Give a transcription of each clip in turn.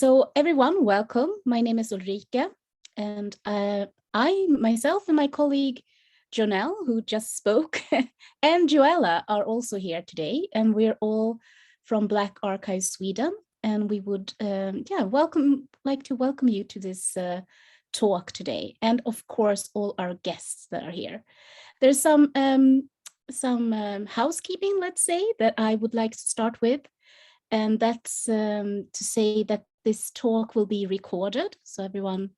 So everyone, welcome. My name is Ulrika, and I myself and my colleague Jonelle, who just spoke, and Joella are also here today, and we're all from Black Archive Sweden, and we would like to welcome you to this talk today, and of course all our guests that are here. There's some housekeeping, let's say, that I would like to start with, and that's to say that this talk will be recorded, so everyone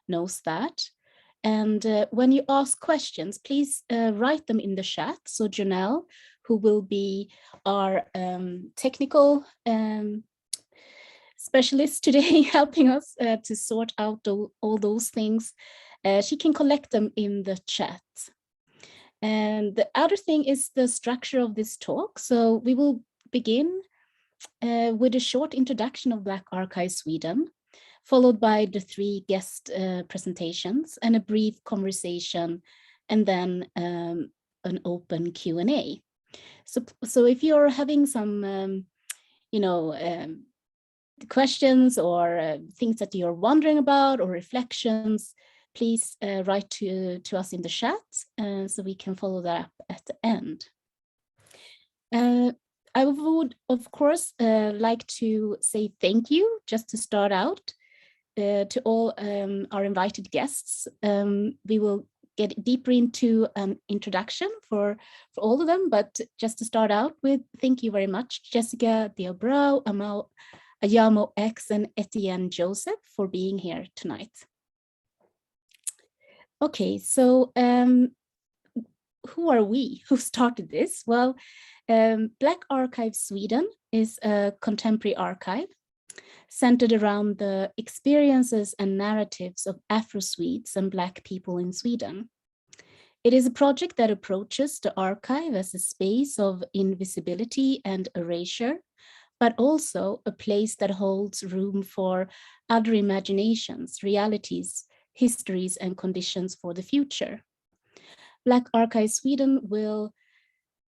knows that. And when you ask questions, please write them in the chat. So Jonelle, who will be our technical specialist today, helping us to sort out all those things, she can collect them in the chat. And the other thing is the structure of this talk. So we will begin with a short introduction of Black Archive Sweden, followed by the three guest presentations and a brief conversation, and then an open Q&A. So if you're having some, questions or things that you're wondering about or reflections, please write to us in the chat so we can follow that up at the end. I would, of course, like to say thank you, just to start out, to all our invited guests. We will get deeper into an introduction for all of them, but just to start out with, thank you very much, Jessica, Abreu, Ajamu X, and Etienne Joseph for being here tonight. Okay, so who are we? Who started this? Well, Black Archive Sweden is a contemporary archive centered around the experiences and narratives of Afro-Swedes and Black people in Sweden. It is a project that approaches the archive as a space of invisibility and erasure, but also a place that holds room for other imaginations, realities, histories, and conditions for the future. Black Archive Sweden will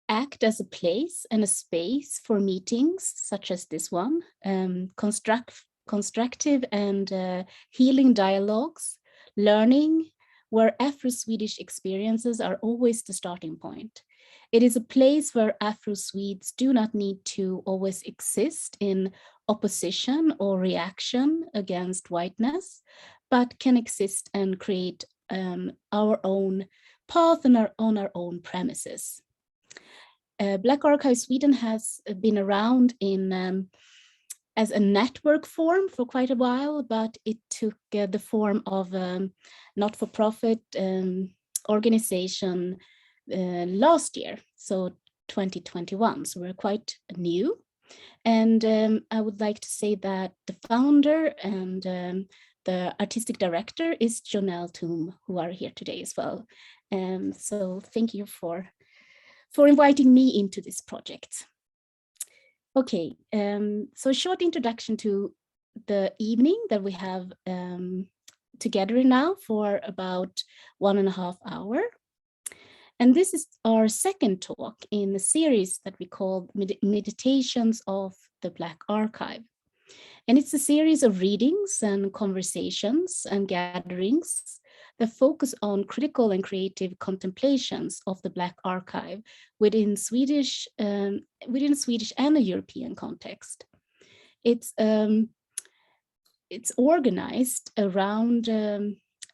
act as a place and a space for meetings such as this one, constructive and healing dialogues, learning, where Afro-Swedish experiences are always the starting point. It is a place where Afro-Swedes do not need to always exist in opposition or reaction against whiteness, but can exist and create our own path and on our own premises. Black Archive Sweden has been around in as a network form for quite a while, but it took the form of a not-for-profit organization last year, so 2021. So we're quite new. And I would like to say that the founder and the artistic director is Jonelle Toom, who are here today as well. So thank you for inviting me into this project. Okay, so a short introduction to the evening that we have together now for about 1.5 hours. And this is our second talk in the series that we call Meditations of the Black Archive. And it's a series of readings and conversations and gatherings that focus on critical and creative contemplations of the Black Archive within Swedish and a European context. It's organized around,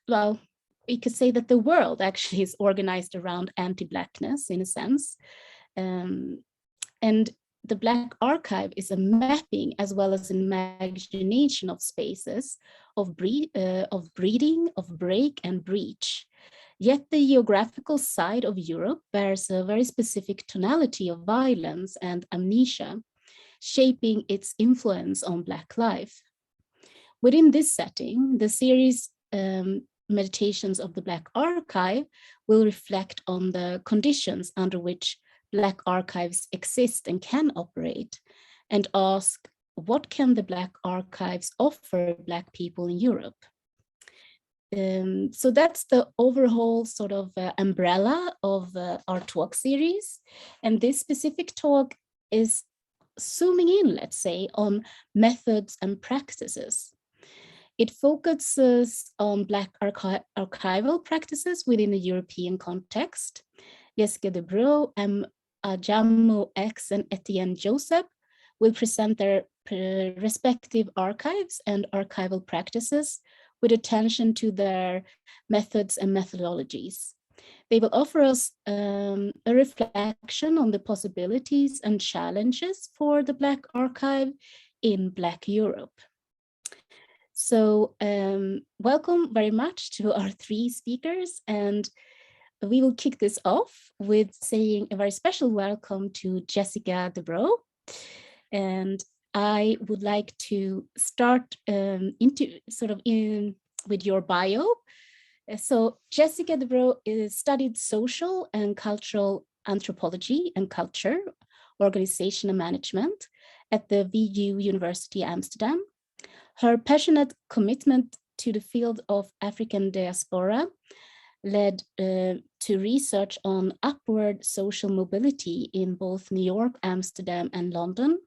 well, we could say that the world actually is organized around anti-Blackness in a sense. And the Black Archive is a mapping as well as an imagination of spaces of breeding, of break and breach. Yet the geographical side of Europe bears a very specific tonality of violence and amnesia, shaping its influence on Black life. Within this setting, the series Meditations of the Black Archive will reflect on the conditions under which Black archives exist and can operate, and ask, what can the Black archives offer Black people in Europe? So that's the overall sort of umbrella of our talk series. And this specific talk is zooming in, let's say, on methods and practices. It focuses on Black archival practices within a European context. Jessica Abreu, Ajamu X, and Etienne Joseph will present their respective archives and archival practices with attention to their methods and methodologies. They will offer us a reflection on the possibilities and challenges for the Black archive in Black Europe. So welcome very much to our three speakers, and we will kick this off with saying a very special welcome to Jessica Abreu. And I would like to start with your bio. So Jessica Abreu studied social and cultural anthropology and culture, organization and management at the VU University Amsterdam. Her passionate commitment to the field of African diaspora led to research on upward social mobility in both New York, Amsterdam, and London.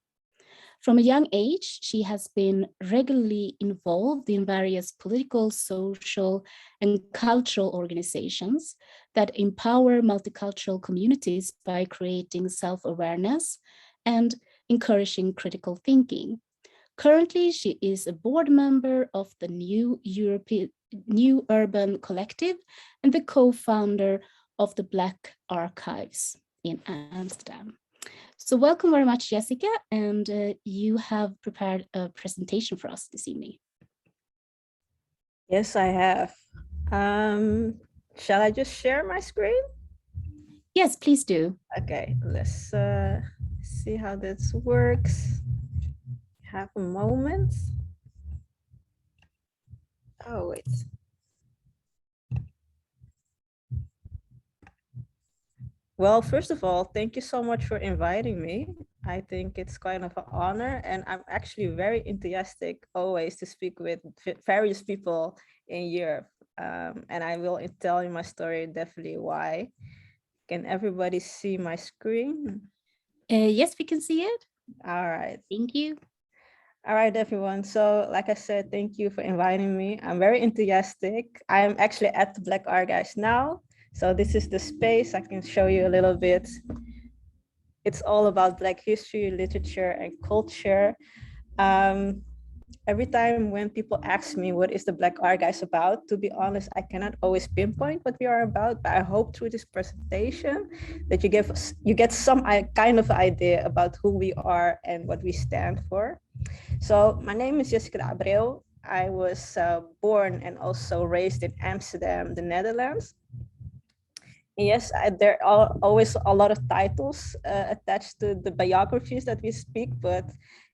From a young age, she has been regularly involved in various political, social, and cultural organizations that empower multicultural communities by creating self-awareness and encouraging critical thinking. Currently, she is a board member of the New Urban Collective and the co-founder of the Black Archives in Amsterdam. So welcome very much, Jessica, and you have prepared a presentation for us this evening. Yes, I have. Shall I just share my screen? Yes, please do. Okay, let's see how this works. Have a moment. Oh, wait. Well, first of all, thank you so much for inviting me. I think it's kind of an honor, and I'm actually very enthusiastic always to speak with various people in Europe. And I will tell you my story, definitely why. Can everybody see my screen? Yes, we can see it. All right. Thank you. All right, everyone. So like I said, thank you for inviting me. I'm very enthusiastic. I'm actually at the Black Archives now. So this is the space. I can show you a little bit. It's all about Black history, literature, and culture. Every time when people ask me what is the Black Archives about, to be honest, I cannot always pinpoint what we are about, but I hope through this presentation that you get some kind of idea about who we are and what we stand for. So my name is Jessica Abreu. I was born and also raised in Amsterdam, the Netherlands. Yes, there are always a lot of titles attached to the biographies that we speak, but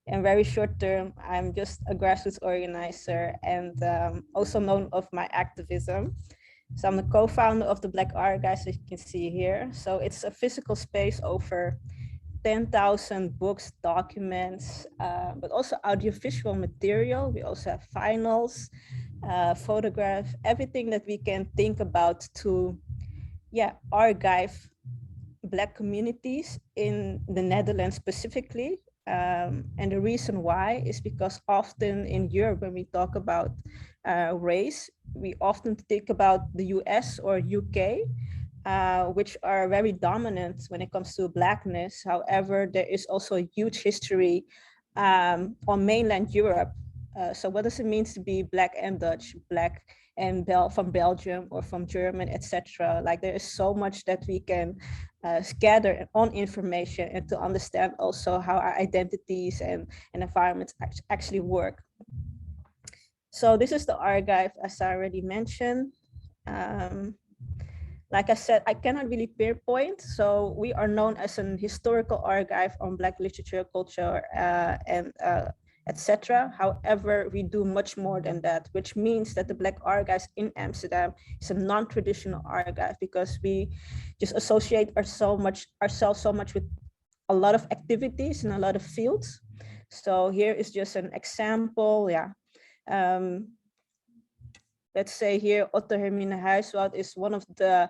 in very short term, I'm just a grassroots organizer and also known of my activism. So I'm the co-founder of the Black Archives, as you can see here. So it's a physical space over 10,000 books, documents, but also audiovisual material. We also have finals, photographs, everything that we can think about to archive Black communities in the Netherlands specifically. And the reason why is because often in Europe, when we talk about race, we often think about the US or UK, which are very dominant when it comes to Blackness. However, there is also a huge history on mainland Europe. So what does it mean to be Black and Dutch, Black and from Belgium or from German, etc.? Like there is so much that we can gather on information and to understand also how our identities and environments actually work. So this is the archive, as I already mentioned. Like I said, I cannot really pinpoint. So we are known as an historical archive on Black literature, culture, and etc. However, we do much more than that, which means that the Black Archives in Amsterdam is a non-traditional archive because we just associate ourselves so much with a lot of activities in a lot of fields. So here is just an example. Let's say here, Otto Hermine Huiswoud is one of the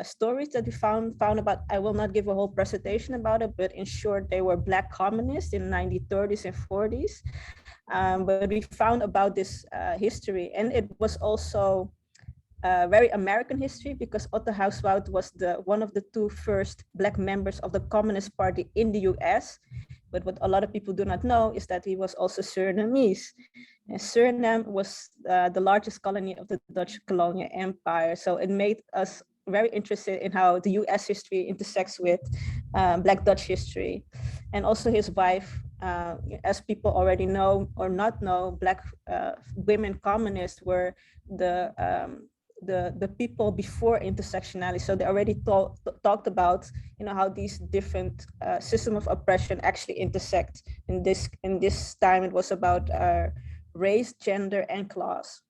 stories that we found about. I will not give a whole presentation about it, but in short, they were Black communists in the 1930s and 40s. But we found about this history, and it was also very American history, because Otto Hauswoud was one of the two first Black members of the Communist Party in the US. But what a lot of people do not know is that he was also Surinamese. And Suriname was the largest colony of the Dutch colonial empire. So it made us very interested in how the US history intersects with Black Dutch history. And also his wife, as people already know or not know, Black women communists were the people before intersectionality. So they already talked about, how these different system of oppression actually intersect. In this time, it was about race, gender, and class.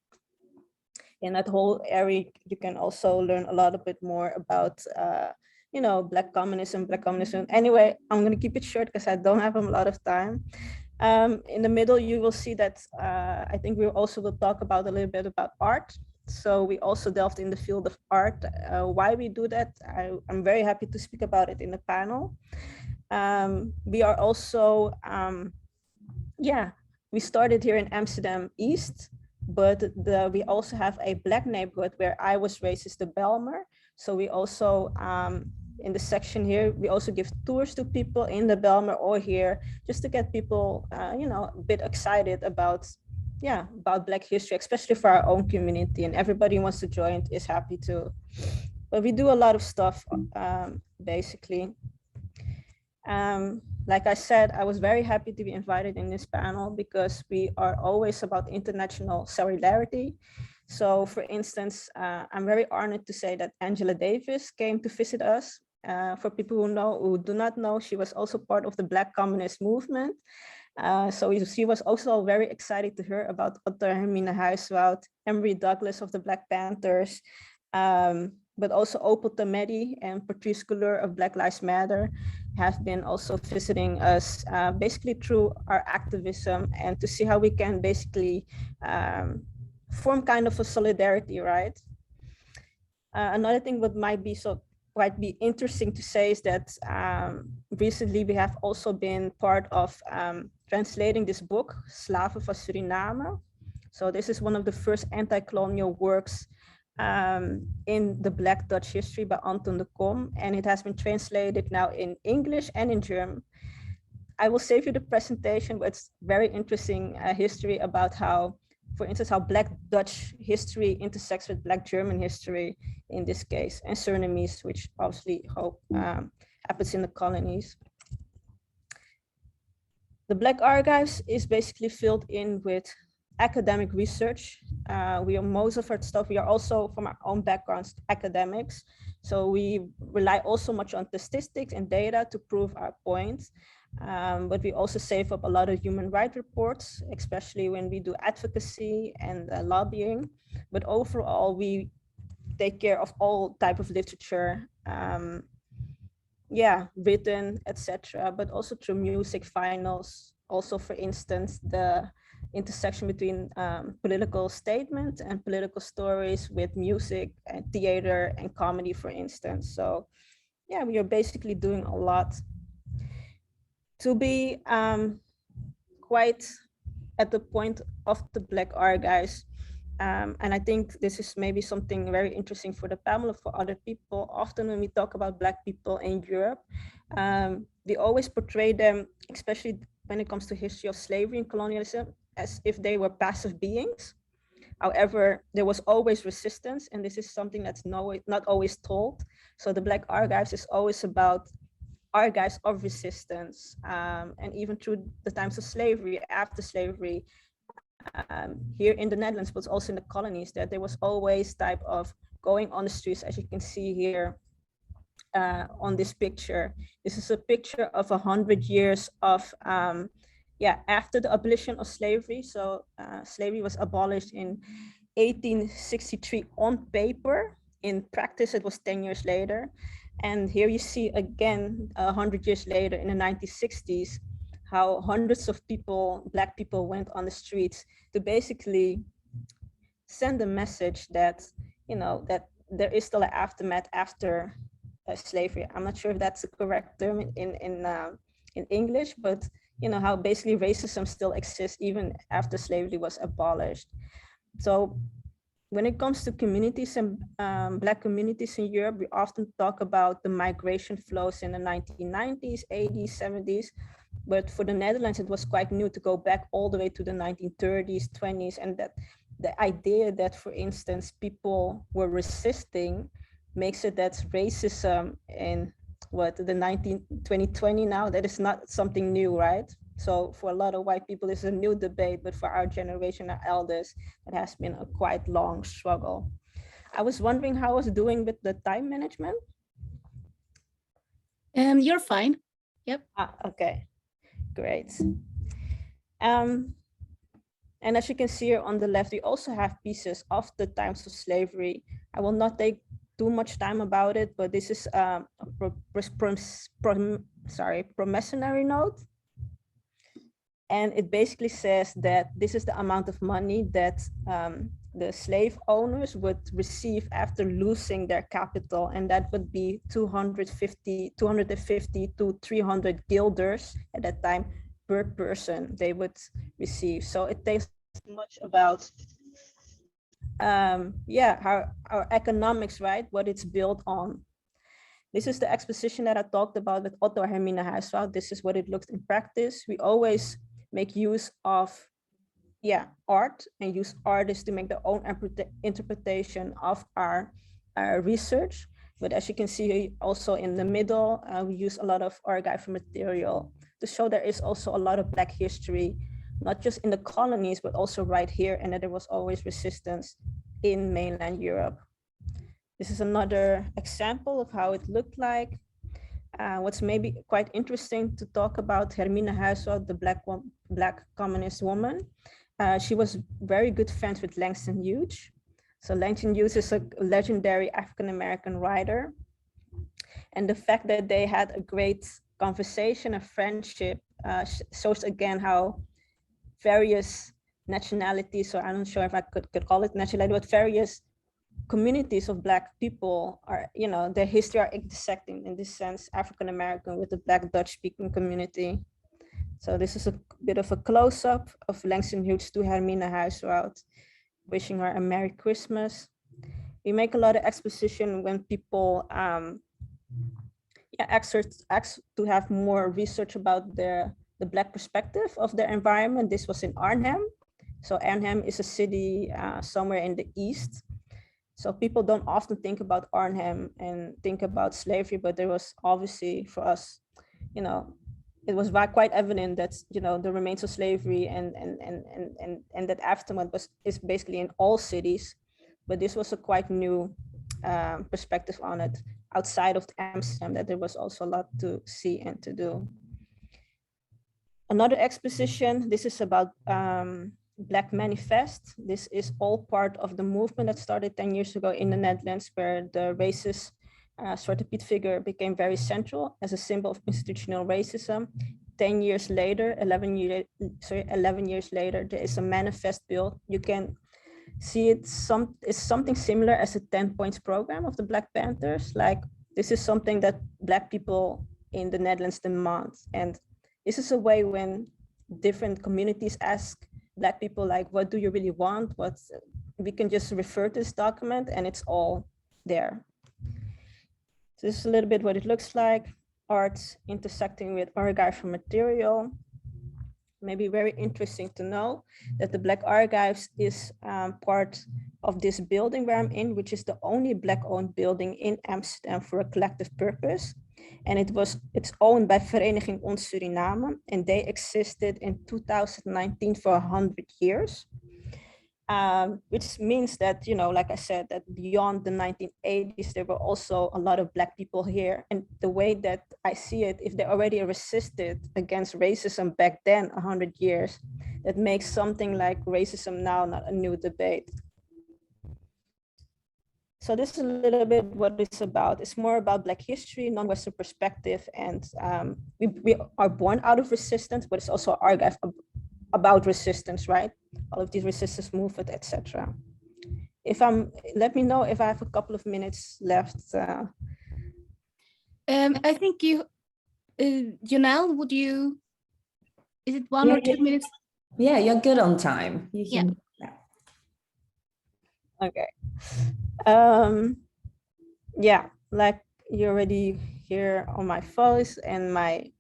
In that whole area, you can also learn a lot bit more about, Black communism. Anyway, I'm going to keep it short because I don't have a lot of time. In the middle, you will see that I think we also will talk about a little bit about art. So we also delved in the field of art. Why we do that, I'm very happy to speak about it in the panel. We are also, we started here in Amsterdam East, but we also have a Black neighborhood where I was raised, is the Belmer. So we also, in the section here, we also give tours to people in the Belmer or here, just to get people, a bit excited about Black history, especially for our own community. And everybody who wants to join is happy to. But we do a lot of stuff, basically. Like I said, I was very happy to be invited in this panel because we are always about international solidarity. So for instance, I'm very honored to say that Angela Davis came to visit us. For people who do not know, she was also part of the Black communist movement. So she was also very excited to hear about Otto Hermine Huiswoud, Emory Douglas of the Black Panthers, but also Opal Tomedi and Patrice Couleur of Black Lives Matter have been also visiting us basically through our activism, and to see how we can basically form kind of a solidarity, right? Another thing what might be interesting to say is that recently we have also been part of translating this book, Slaven van Suriname. So this is one of the first anti-colonial works in the Black Dutch history by Anton de Kom, and it has been translated now in English and in German. I will save you the presentation, but it's very interesting history about how, for instance, how Black Dutch history intersects with Black German history in this case, and Surinamese, which obviously happens in the colonies. The Black Archives is basically filled in with academic research. Most of our stuff, we are also from our own backgrounds, academics. So we rely also much on statistics and data to prove our points. But we also save up a lot of human rights reports, especially when we do advocacy and lobbying. But overall, we take care of all type of literature, written, etc. But also through music finals. Also, for instance, the intersection between political statements and political stories with music and theater and comedy, for instance. So yeah, we are basically doing a lot to be quite at the point of the Black Archives. And I think this is maybe something very interesting for the panel, for other people. Often when we talk about Black people in Europe, we always portray them, especially when it comes to history of slavery and colonialism, as if they were passive beings. However, there was always resistance, and this is something that's not always told. So the Black Archives is always about archives of resistance, and even through the times of slavery, after slavery, here in the Netherlands, but also in the colonies, that there was always type of going on the streets, as you can see here on this picture. This is a picture of 100 years of, after the abolition of slavery. So slavery was abolished in 1863 on paper. In practice, it was 10 years later. And here you see again, 100 years later in the 1960s, how hundreds of people, Black people, went on the streets to basically send a message that, that there is still an aftermath after slavery. I'm not sure if that's the correct term in English, but you know, how basically racism still exists even after slavery was abolished. So when it comes to communities and Black communities in Europe, we often talk about the migration flows in the 1990s, 80s, 70s. But for the Netherlands, it was quite new to go back all the way to the 1930s, 20s, and that the idea that, for instance, people were resisting makes it that racism in the 2020 now, that is not something new, right? So for a lot of white people, it's a new debate, but for our generation, our elders, it has been a quite long struggle. I was wondering how I was doing with the time management. You're fine. Yep. Okay, great. And as you can see here on the left, we also have pieces of the times of slavery. I will not take too much time about it, but this is a promissory note. And it basically says that this is the amount of money that the slave owners would receive after losing their capital. And that would be 250 to 300 guilders at that time per person they would receive. So it tells much about how our economics, right, what it's built on. This is the exposition that I talked about with Otto Hermine Huiswoud. This is what it looks in practice. We always make use of art and use artists to make their own interpretation of our research. But as you can see also in the middle, we use a lot of archival material to show there is also a lot of Black history, not just in the colonies, but also right here, and that there was always resistance in mainland Europe. This is another example of how it looked like. What's maybe quite interesting to talk about Hermine Huiswoud, the Black communist woman. She was very good friends with Langston Hughes. So Langston Hughes is a legendary African-American writer. And the fact that they had a great conversation, a friendship, shows again how various nationalities, or I'm not sure if I could call it nationality, but various communities of Black people are, you know, their history are intersecting in this sense, African-American with the Black Dutch-speaking community. So this is a bit of a close-up of Langston Hughes to Hermine Huiswoud, wishing her a Merry Christmas. We make a lot of exposition when people ask to have more research about the Black perspective of their environment. This was in Arnhem. So Arnhem is a city somewhere in the east. So people don't often think about Arnhem and think about slavery, but there was obviously for us, you know, it was quite evident that, you know, the remains of slavery and that aftermath is basically in all cities, but this was a quite new perspective on it outside of Amsterdam, that there was also a lot to see and to do. Another exposition, this is about Black Manifest. This is all part of the movement that started 10 years ago in the Netherlands, where the racist Zwarte Piet figure became very central as a symbol of institutional racism. 10 years later, 11 years later, there is a manifest built. You can see it's something similar as a 10 points program of the Black Panthers. Like, this is something that Black people in the Netherlands demand. And this is a way when different communities ask Black people, like, what do you really want? We can just refer to this document and it's all there. So this is a little bit what it looks like. Arts intersecting with archival material. Maybe very interesting to know that the Black Archives is part of this building where I'm in, which is the only Black-owned building in Amsterdam for a collective purpose. And it's owned by Vereniging Ons Suriname, and they existed in 2019 for 100 years. Which means that, you know, like I said, that beyond the 1980s, there were also a lot of Black people here. And the way that I see it, if they already resisted against racism back then, 100 years, that makes something like racism now not a new debate. So this is a little bit what it's about. It's more about Black history, non-Western perspective, and we are born out of resistance, but it's also archive about resistance, right? All of these resistance movement, etc. let me know if I have a couple of minutes left. I think you, Janelle, is it 1 or 2 minutes? Yeah, you're good on time. You can, yeah. Okay. Yeah, like you already hear on my voice and my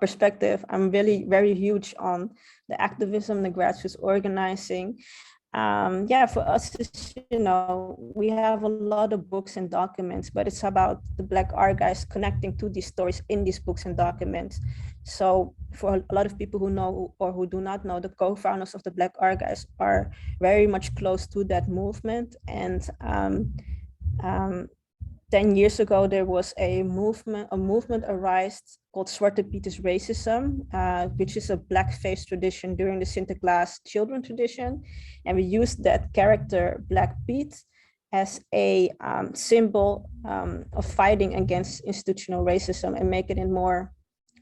perspective, I'm really very huge on the activism, the grassroots organizing. Yeah, for us, we have a lot of books and documents, but it's about the Black archives connecting to these stories in these books and documents. So for a lot of people who know or who do not know, the co-founders of the Black archives are very much close to that movement. And 10 years ago, there was a movement arised called Zwarte Piet's racism, which is a blackface tradition during the Sinterklaas children tradition. And we used that character, Black Piet, as a symbol of fighting against institutional racism and make it more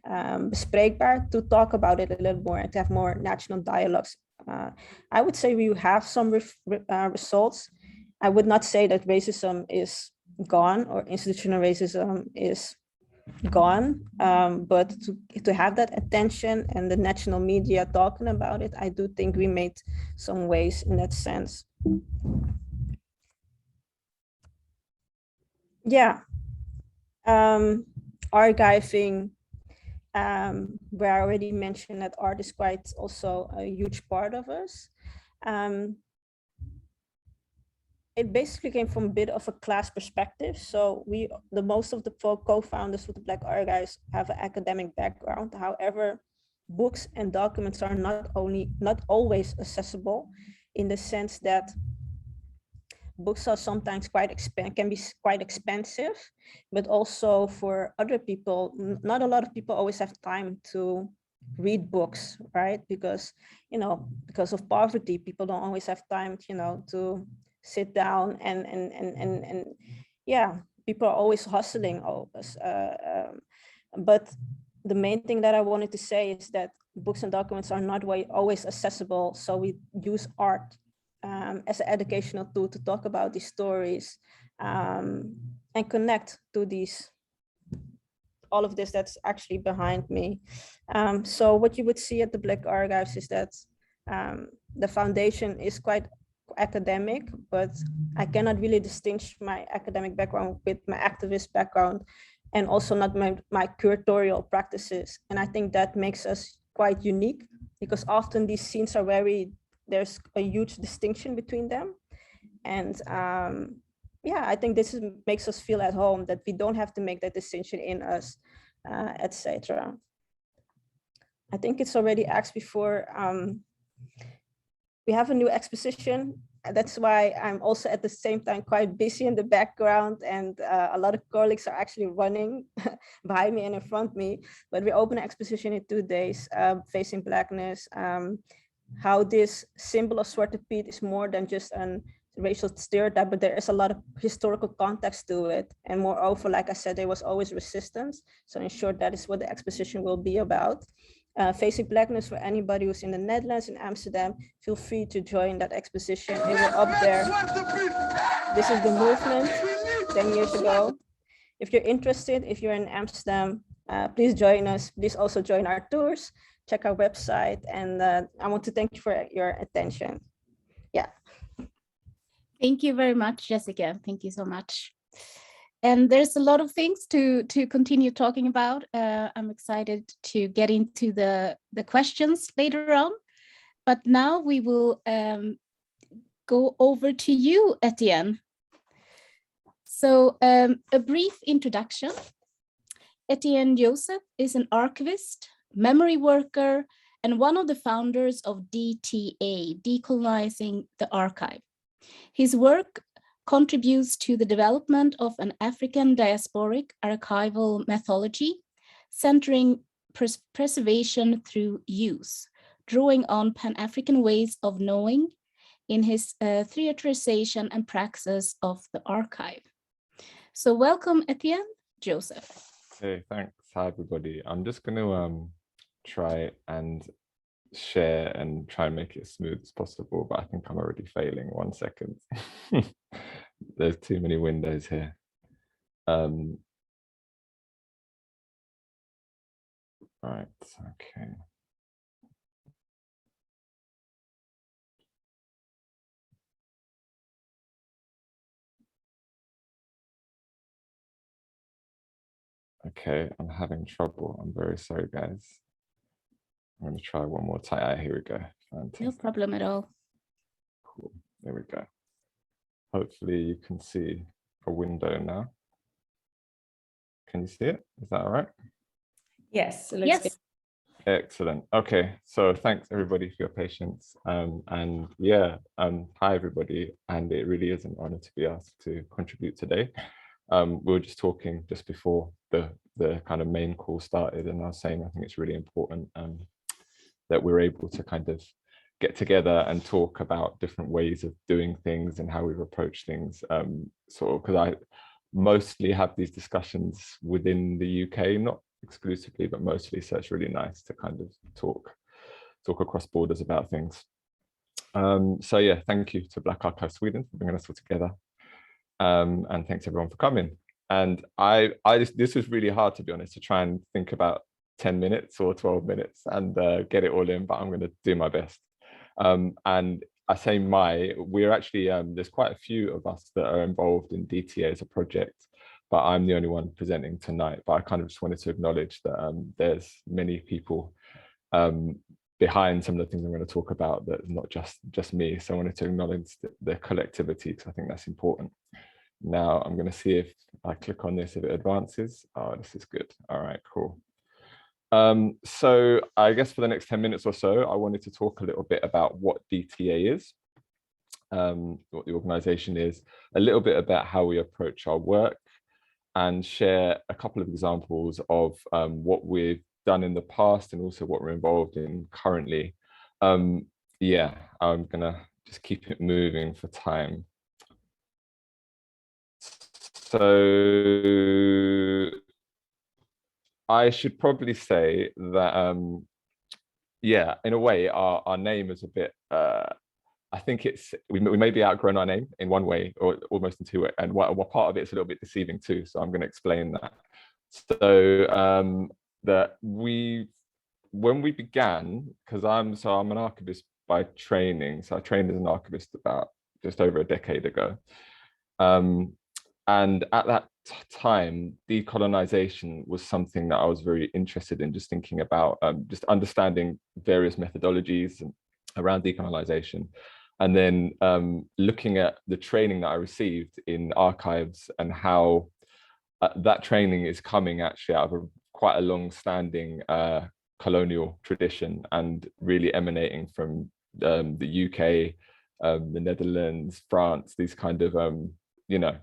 bespreekbaar, to talk about it a little more and to have more national dialogues. I would say we have some results. I would not say that racism is gone or institutional racism is gone, but to have that attention and the national media talking about it, I do think we made some ways in that sense. Yeah, archiving, where I already mentioned that art is quite also a huge part of us. It basically came from a bit of a class perspective. So most of the co-founders of the Black archives have an academic background. However, books and documents are not always accessible, in the sense that books are sometimes can be quite expensive, but also for other people, not a lot of people always have time to read books, right? Because of poverty, people don't always have time, to sit down and yeah, people are always hustling always. But the main thing that I wanted to say is that books and documents are not always accessible. So we use art as an educational tool to talk about these stories and connect to all of this that's actually behind me. So what you would see at the Black archives is that the foundation is quite academic, but I cannot really distinguish my academic background with my activist background, and also not my curatorial practices. And I think that makes us quite unique, because often these scenes are there's a huge distinction between them. And yeah, I think this makes us feel at home, that we don't have to make that distinction in us, etc. I think it's already asked before. We have a new exposition. That's why I'm also at the same time quite busy in the background, and a lot of colleagues are actually running behind me and in front of me. But we open an exposition in 2 days, Facing Blackness, how this symbol of Zwarte Piet is more than just a racial stereotype, but there is a lot of historical context to it. And moreover, like I said, there was always resistance. So in short, that is what the exposition will be about. Facing Blackness, for anybody who's in the Netherlands, in Amsterdam, feel free to join that exposition. It will up there. This is the movement 10 years ago. If you're interested, if you're in Amsterdam, please join us. Please also join our tours, check our website. And I want to thank you for your attention. Yeah. Thank you very much, Jessica. Thank you so much. And there's a lot of things to continue talking about. I'm excited to get into the questions later on. But now we will go over to you, Etienne. So a brief introduction. Etienne Joseph is an archivist, memory worker, and one of the founders of DTA, Decolonising the Archive. His work contributes to the development of an African diasporic archival methodology, centering preservation through use, drawing on Pan-African ways of knowing in his theorization and praxis of the archive. So welcome, Etienne Joseph. Hey, thanks. Hi, everybody. I'm just going to try and share and try and make it as smooth as possible, but I think I'm already failing. 1 second. There's too many windows here. Right, okay. Okay, I'm having trouble. I'm very sorry, guys. I'm going to try one more time. Here we go. Fantastic. No problem at all. Cool. There we go. Hopefully you can see a window now. Can you see it? Is that all right? Yes, it looks Yes. good. Excellent. Okay, so thanks everybody for your patience. And yeah, hi everybody. And it really is an honor to be asked to contribute today. We were just talking just before the kind of main call started, and I was saying I think it's really important that we're able to kind of get together and talk about different ways of doing things and how we've approached things, sort of, because I mostly have these discussions within the UK, not exclusively, but mostly, so it's really nice to kind of talk across borders about things. So yeah, thank you to Black Archive Sweden for bringing us all together, and thanks everyone for coming. And this was really hard, to be honest, to try and think about 10 minutes or 12 minutes and get it all in, but I'm going to do my best. And I say we're actually, there's quite a few of us that are involved in DTA as a project, but I'm the only one presenting tonight. But I kind of just wanted to acknowledge that there's many people behind some of the things I'm going to talk about, that's not just me. So I wanted to acknowledge the collectivity, because I think that's important. Now I'm going to see if I click on this, if it advances. Oh, this is good. All right, cool. So I guess for the next 10 minutes or so, I wanted to talk a little bit about what DTA is, what the organization is, a little bit about how we approach our work, and share a couple of examples of what we've done in the past and also what we're involved in currently. Yeah, I'm gonna just keep it moving for time. So I should probably say that, yeah, in a way, our name is a bit, I think we maybe outgrown our name in one way, or almost in two ways, and what part of it's a little bit deceiving too. So I'm going to explain that. So when we began, because I'm an archivist by training, so I trained as an archivist about just over a decade ago. And at that time, decolonization was something that I was very interested in, just thinking about, just understanding various methodologies around decolonization. And then looking at the training that I received in archives and how that training is coming actually out of quite a long-standing colonial tradition, and really emanating from the UK, the Netherlands, France, these kind of, you know,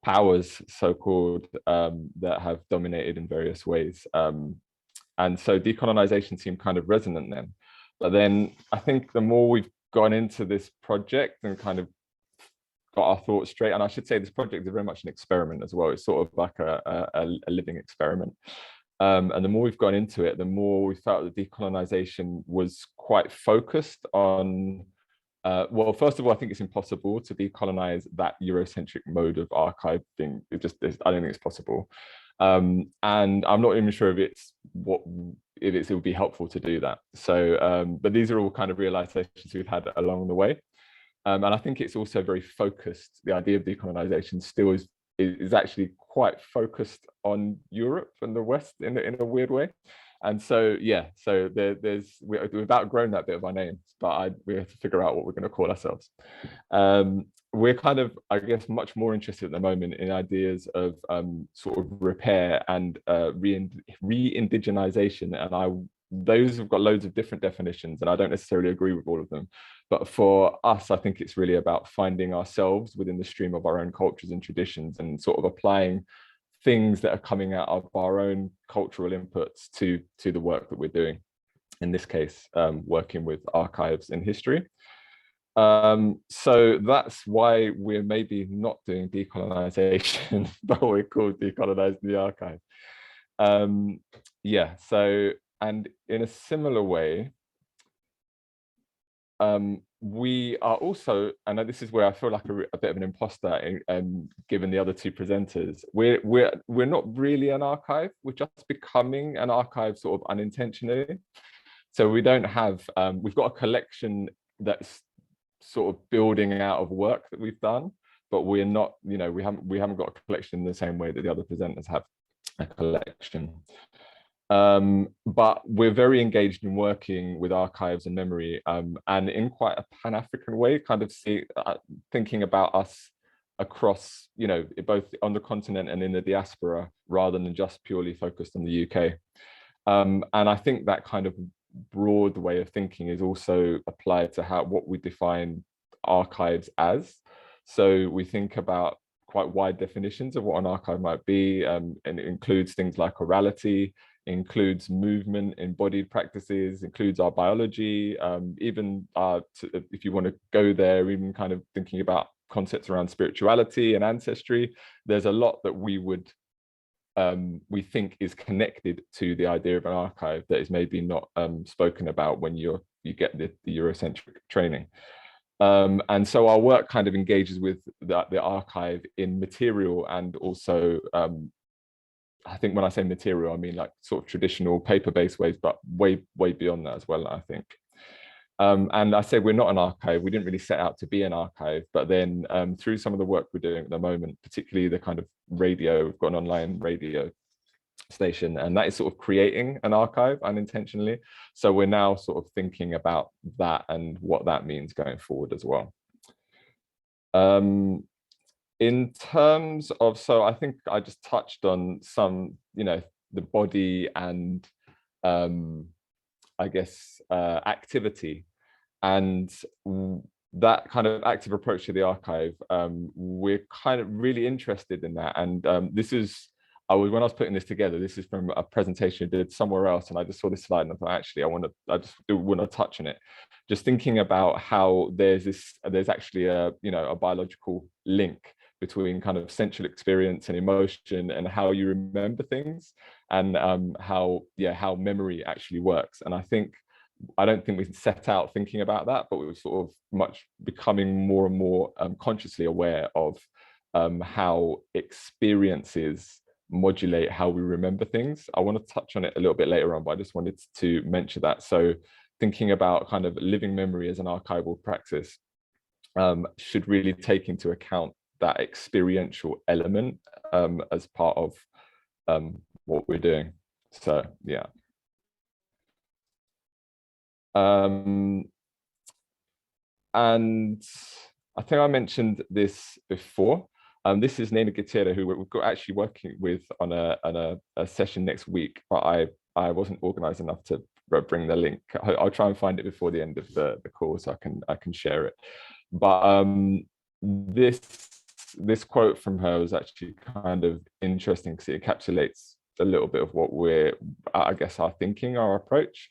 powers, so-called, that have dominated in various ways. And so decolonization seemed kind of resonant then. But then I think the more we've gone into this project and kind of got our thoughts straight, and I should say this project is very much an experiment as well. It's sort of like a living experiment. And the more we've gone into it, the more we felt that decolonization was quite focused on, well, first of all, I think it's impossible to decolonize that Eurocentric mode of archiving. I don't think it's possible. And I'm not even sure if it would be helpful to do that. So, but these are all kind of realizations we've had along the way. And I think it's also very focused. The idea of decolonization still is actually quite focused on Europe and the West in a weird way. And so, yeah, so we've outgrown that bit of our names, but we have to figure out what we're going to call ourselves. We're kind of, I guess, much more interested at the moment in ideas of sort of repair and re-indigenization. And those have got loads of different definitions, and I don't necessarily agree with all of them. But for us, I think it's really about finding ourselves within the stream of our own cultures and traditions, and sort of applying things that are coming out of our own cultural inputs to the work that we're doing. In this case, working with archives and history. So that's why we're maybe not doing decolonization, but we're called Decolonizing the Archive. Yeah, so, and in a similar way, we are also, and this is where I feel like a bit of an imposter given the other two presenters, we're not really an archive, we're just becoming an archive sort of unintentionally. So we don't have, we've got a collection that's sort of building out of work that we've done, but we're not, you know, we haven't got a collection in the same way that the other presenters have a collection. But we're very engaged in working with archives and memory, and in quite a Pan-African way, kind of thinking about us across, you know, both on the continent and in the diaspora, rather than just purely focused on the UK. And I think that kind of broad way of thinking is also applied to what we define archives as. So we think about quite wide definitions of what an archive might be, and it includes things like orality, includes movement, embodied practices, includes our biology, even if you want to go there, even kind of thinking about concepts around spirituality and ancestry. There's a lot that we we think is connected to the idea of an archive that is maybe not spoken about when you get the Eurocentric training. And so our work kind of engages with the archive in material, and also I think when I say material, I mean like sort of traditional paper-based ways, but way beyond that as well, I think. And I say we're not an archive, we didn't really set out to be an archive, but then through some of the work we're doing at the moment, particularly the kind of radio, we've got an online radio station, and that is sort of creating an archive unintentionally. So we're now sort of thinking about that and what that means going forward as well. In terms of, so I think I just touched on some, you know, the body and I guess activity, and that kind of active approach to the archive, we're kind of really interested in that. And this is, when I was putting this together, this is from a presentation I did somewhere else, and I just saw this slide and I thought, actually, I just want to touch on it. Just thinking about how there's actually a, you know, a biological link between kind of sensual experience and emotion and how you remember things, and how memory actually works. And I don't think we set out thinking about that, but we were sort of becoming more and more consciously aware of how experiences modulate how we remember things. I want to touch on it a little bit later on, but I just wanted to mention that. So thinking about kind of living memory as an archival praxis should really take into account that experiential element as part of what we're doing. So yeah. And I think I mentioned this before. This is Nena Gutierrez, who we've got actually working with on a session next week, but I wasn't organized enough to bring the link. I'll try and find it before the end of the call so I can share it. But this quote from her was actually kind of interesting because it encapsulates a little bit of what I guess our thinking, our approach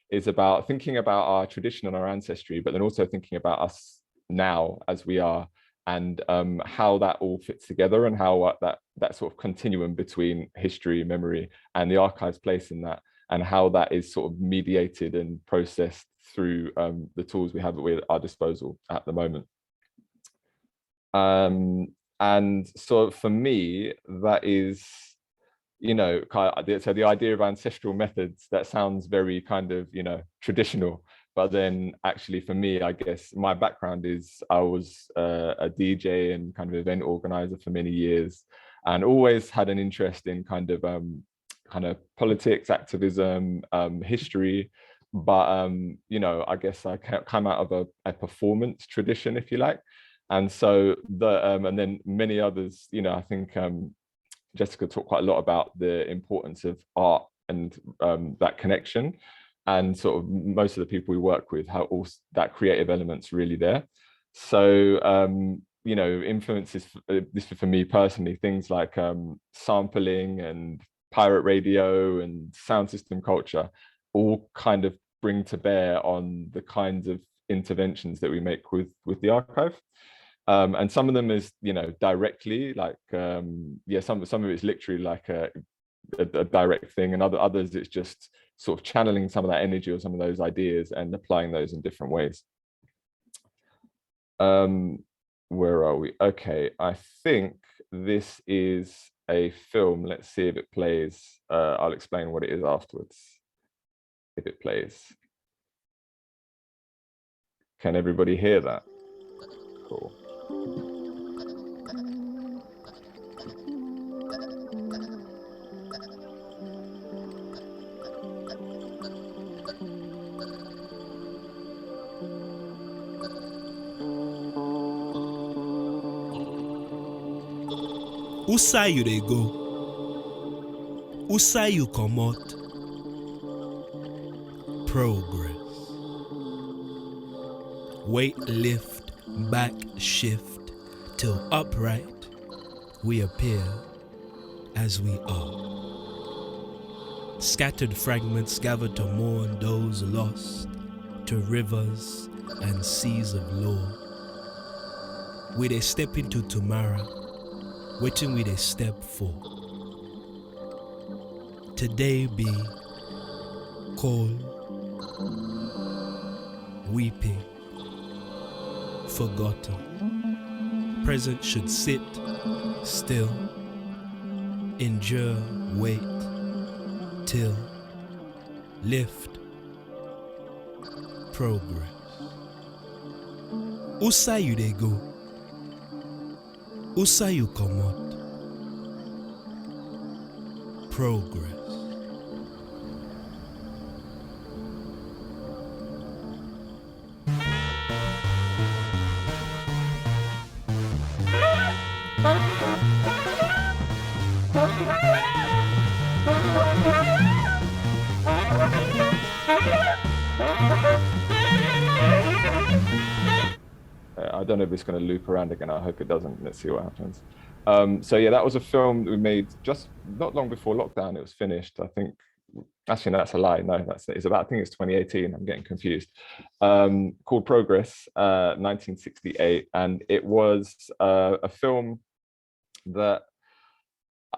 is about, thinking about our tradition and our ancestry, but then also thinking about us now as we are, and how that all fits together, and how that sort of continuum between history, memory, and the archive's place in that, and how that is sort of mediated and processed through the tools we have at our disposal at the moment. And so for me, that is, you know, so the idea of ancestral methods, that sounds very kind of, you know, traditional, but then actually for me, I guess my background is I was a DJ and kind of event organizer for many years, and always had an interest in kind of politics, activism, history. But you know, I guess I come out of a performance tradition, if you like. And so and then many others, you know, I think Jessica talked quite a lot about the importance of art and that connection, and sort of most of the people we work with, how all that creative element's really there. So you know, influences, this for me personally, things like sampling and pirate radio and sound system culture, all kind of bring to bear on the kinds of interventions that we make with the archive. And some of them is, you know, directly, like some of it's literally like a direct thing, and others it's just sort of channeling some of that energy or some of those ideas and applying those in different ways. Where are we? Okay, I think this is a film. Let's see if it plays. I'll explain what it is afterwards, if it plays. Can everybody hear that? Cool. Who side you they go? Who side you come out? Progress. Weight lift, back shift, till upright we appear as we are. Scattered fragments gather to mourn those lost to rivers and seas of lore. We they step into tomorrow, waiting we they step for. Today be cold, weeping, forgotten. Present should sit still, endure, wait, till lift, progress. Who side you they go? Who side you come out? Progress. I don't know if it's going to loop around again. I hope it doesn't. Let's see what happens. So yeah, that was a film that we made just not long before lockdown. It was finished, I think. Actually, no, that's a lie. No, it's about, I think it's 2018. I'm getting confused. Called Progress, 1968. And it was a film that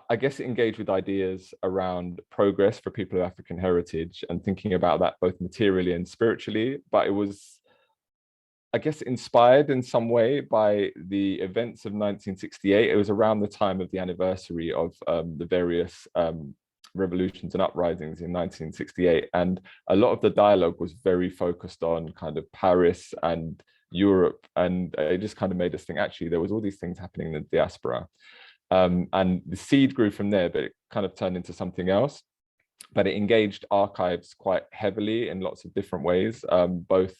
I guess it engaged with ideas around progress for people of African heritage and thinking about that both materially and spiritually. But it was, I guess, inspired in some way by the events of 1968. It was around the time of the anniversary of the various revolutions and uprisings in 1968. And a lot of the dialogue was very focused on kind of Paris and Europe. And it just kind of made us think, actually, there was all these things happening in the diaspora. And the seed grew from there, but it kind of turned into something else. But it engaged archives quite heavily in lots of different ways, both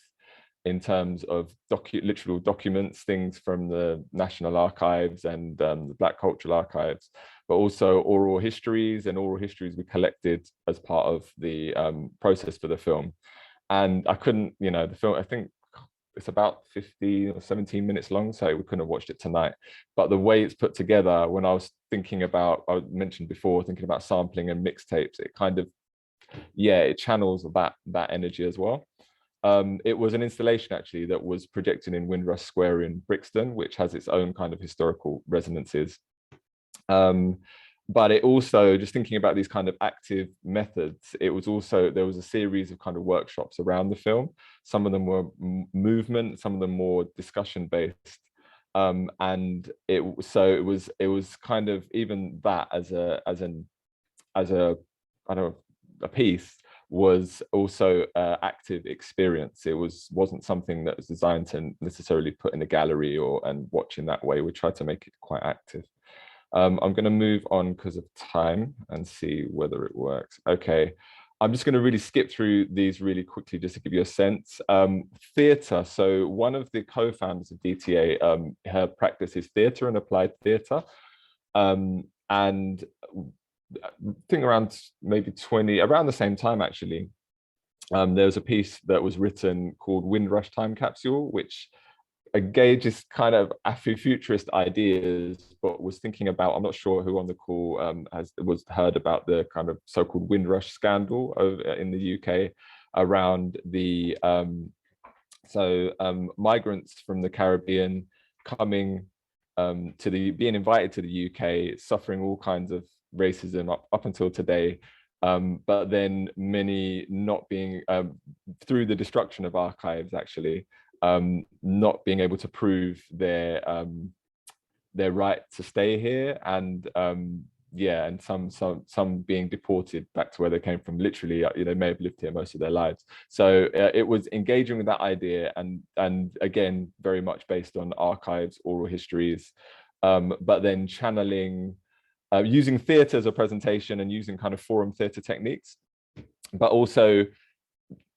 in terms of literal documents, things from the National Archives and the Black Cultural Archives, but also oral histories we collected as part of the process for the film. And I couldn't, the film, I think it's about 15 or 17 minutes long, so we couldn't have watched it tonight. But the way it's put together, when I was thinking about, I mentioned before, thinking about sampling and mixtapes, it kind of, it channels that energy as well. It was an installation actually that was projected in Windrush Square in Brixton, which has its own kind of historical resonances. But it also, just thinking about these kind of active methods, it was also, there was a series of kind of workshops around the film. Some of them were movement, some of them more discussion based. And it was kind of, even that as a piece was also active experience. It wasn't something that was designed to necessarily put in a gallery and watch in that way. We tried to make it quite active. I'm going to move on because of time and see whether it works. Okay, I'm just going to really skip through these really quickly just to give you a sense. Theatre. So one of the co-founders of DTA, her practice is theatre and applied theatre. And I think around maybe around the same time actually, there was a piece that was written called Windrush Time Capsule, which engages kind of Afrofuturist ideas, but was thinking about, I'm not sure who on the call was heard about the kind of so-called Windrush Scandal in the UK around the migrants from the Caribbean coming being invited to the UK, suffering all kinds of racism up until today, but then many not being through the destruction of archives actually, not being able to prove their right to stay here, and yeah, and some being deported back to where they came from. Literally, they may have lived here most of their lives. So it was engaging with that idea, and again, very much based on archives, oral histories, but then channeling, using theatre as a presentation and using kind of forum theatre techniques, but also,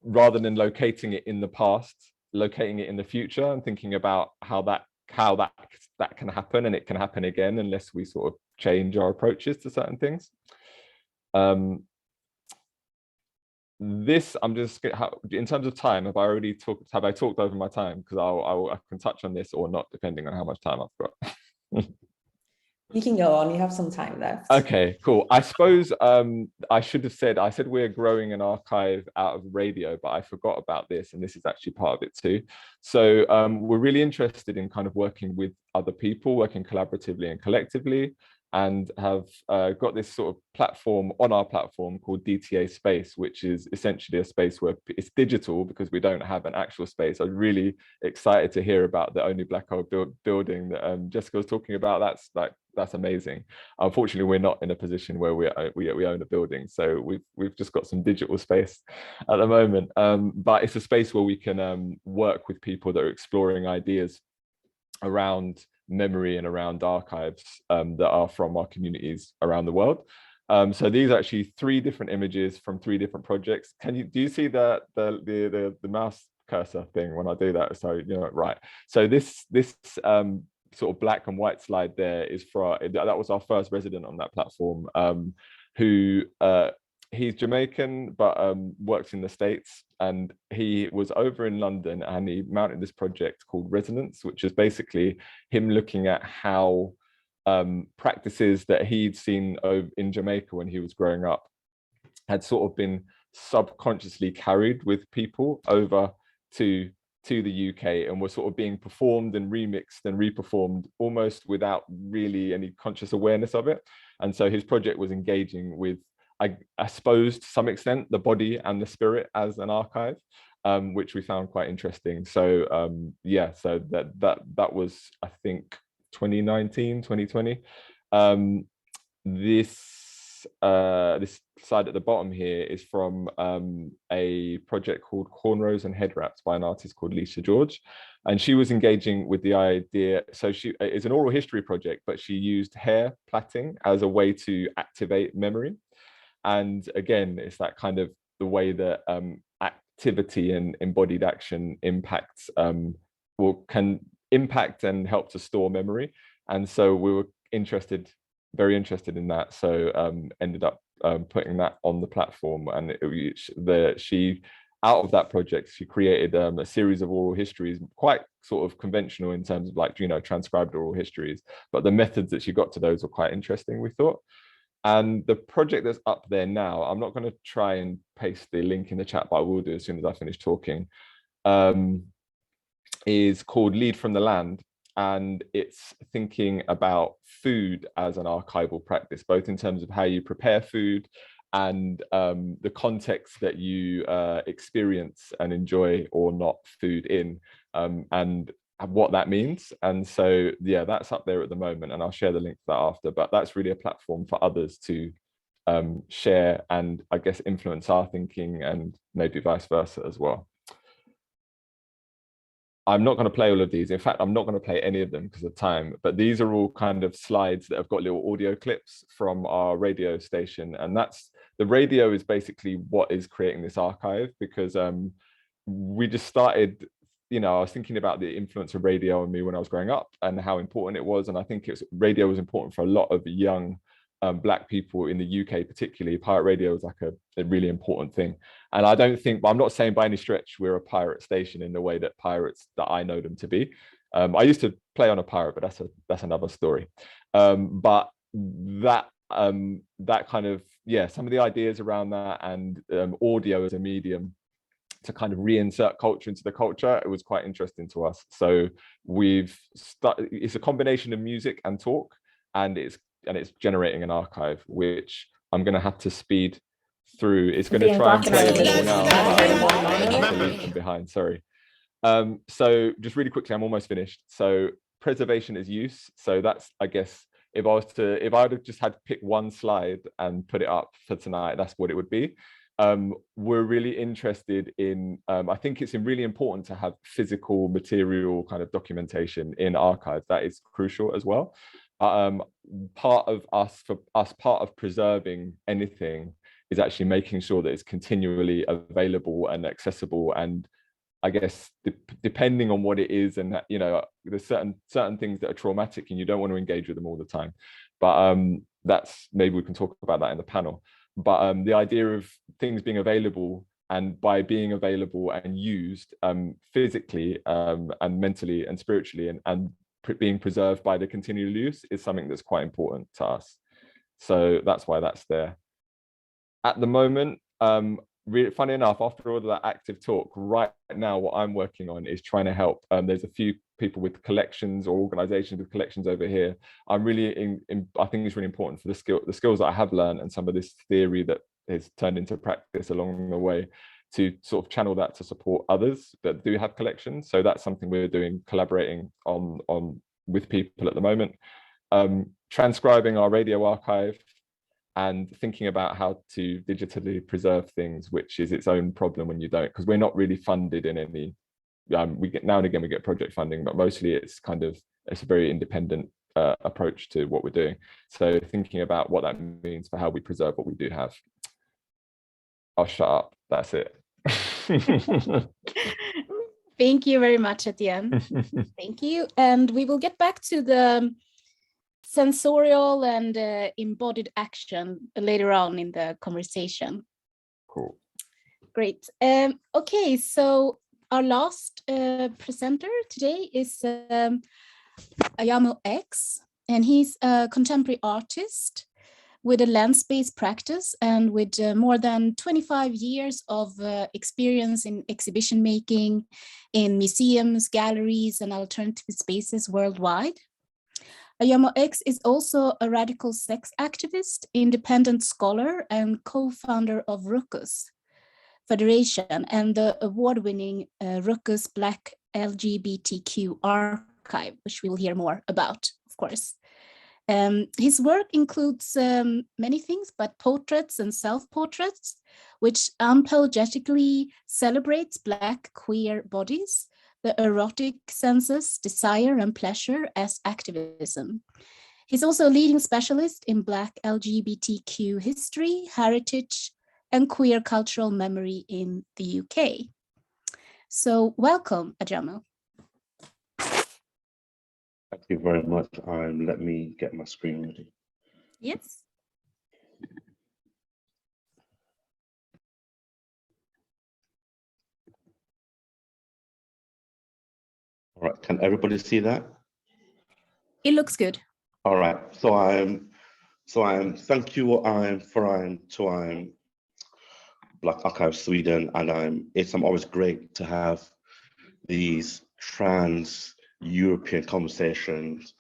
rather than locating it in the past, locating it in the future and thinking about how that can happen, and it can happen again unless we sort of change our approaches to certain things. This, I'm just, in terms of time, have I talked over my time? Because I can touch on this or not, depending on how much time I've got. You can go on, you have some time left. Okay, cool. I suppose I should have said, we're growing an archive out of radio, but I forgot about this, and this is actually part of it too. So we're really interested in kind of working with other people, working collaboratively and collectively, and have got this sort of platform on our platform called DTA Space, which is essentially a space where it's digital because we don't have an actual space. I'm really excited to hear about the Only Black Hole building that Jessica was talking about. That's amazing. Unfortunately, we're not in a position where we own a building, so we've just got some digital space at the moment. But it's a space where we can work with people that are exploring ideas around memory and around archives that are from our communities around the world. So these are actually 3 different images from 3 different projects. Do you see the mouse cursor thing when I do that? So right. So this sort of black and white slide there is that was our first resident on that platform, who he's Jamaican but works in the States, and he was over in London and he mounted this project called Resonance, which is basically him looking at how practices that he'd seen in Jamaica when he was growing up had sort of been subconsciously carried with people over to the UK, and were sort of being performed and remixed and reperformed almost without really any conscious awareness of it. And so his project was engaging with, I suppose to some extent, the body and the spirit as an archive, which we found quite interesting. So yeah, so that was, I think, 2019, 2020. This slide at the bottom here is from a project called Cornrows and Head Wraps by an artist called Lisa George, and she was engaging with the idea. So it's an oral history project, but she used hair plaiting as a way to activate memory. And again, it's that kind of the way that activity and embodied action impacts can impact and help to store memory. And so we were very interested in that. So ended up putting that on the platform, and she out of that project, she created a series of oral histories, quite sort of conventional in terms of like, transcribed oral histories, but the methods that she got to those were quite interesting, we thought. And the project that's up there now, I'm not going to try and paste the link in the chat, but I will do as soon as I finish talking, is called Lead from the Land. And it's thinking about food as an archival practice, both in terms of how you prepare food and the context that you experience and enjoy or not food in, and what that means. And so, yeah, that's up there at the moment, and I'll share the link to that after. But that's really a platform for others to share and, I guess, influence our thinking, and maybe vice versa as well. I'm not going to play all of these. In fact, I'm not going to play any of them because of time, but these are all kind of slides that have got little audio clips from our radio station. And the radio is basically what is creating this archive, because we just started, I was thinking about the influence of radio on me when I was growing up and how important it was. And I think radio was important for a lot of young Black people in the UK, particularly. Pirate radio was like a really important thing. And I'm not saying by any stretch we're a pirate station in the way that pirates that I know them to be. I used to play on a pirate, but that's another story. But that kind of, yeah, some of the ideas around that, and audio as a medium to kind of reinsert culture into the culture, it was quite interesting to us. So it's a combination of music and talk, and it's generating an archive, which I'm going to have to speed through. It's going to try and play everything out from behind. Sorry. So just really quickly, I'm almost finished. So preservation is use. So that's, I guess, if I would have just had to pick one slide and put it up for tonight, that's what it would be. We're really interested in, I think it's really important to have physical material kind of documentation in archives. That is crucial as well. Part of preserving anything is actually making sure that it's continually available and accessible. And I guess depending on what it is, and you know, there's certain things that are traumatic and you don't want to engage with them all the time. But that's, maybe we can talk about that in the panel. But the idea of things being available, and by being available and used physically and mentally and spiritually, and being preserved by the continual use, is something that's quite important to us. So that's why that's there. At the moment, really funny enough, after all of that active talk, right now what I'm working on is trying to help. There's a few people with collections or organizations with collections over here. I'm really I think it's really important for the skills that I have learned and some of this theory that has turned into practice along the way, to sort of channel that to support others that do have collections. So that's something we're doing, collaborating on with people at the moment. Transcribing our radio archive, and thinking about how to digitally preserve things, which is its own problem when you don't, because we're not really funded in any, we get, now and again we get project funding, but mostly it's a very independent approach to what we're doing. So thinking about what that means for how we preserve what we do have. I'll shut up, that's it. Thank you very much, Etienne. Thank you. And we will get back to the sensorial and embodied action later on in the conversation. Cool. Great. Okay, so our last presenter today is Ajamu X, and he's a contemporary artist with a lens-based practice and with more than 25 years of experience in exhibition making in museums, galleries, and alternative spaces worldwide. Ajamu X is also a radical sex activist, independent scholar, and co-founder of Ruckus Federation and the award-winning Ruckus Black LGBTQ Archive, which we'll hear more about, of course. His work includes many things, but portraits and self-portraits, which unapologetically celebrates Black queer bodies, the erotic senses, desire and pleasure as activism. He's also a leading specialist in Black LGBTQ history, heritage, and queer cultural memory in the UK. So welcome, Ajamu. Thank you very much. Let me get my screen ready. Yes. All right, can everybody see that? It looks good. All right, so thank you to Black Archive Sweden, and it's always great to have these trans-European conversations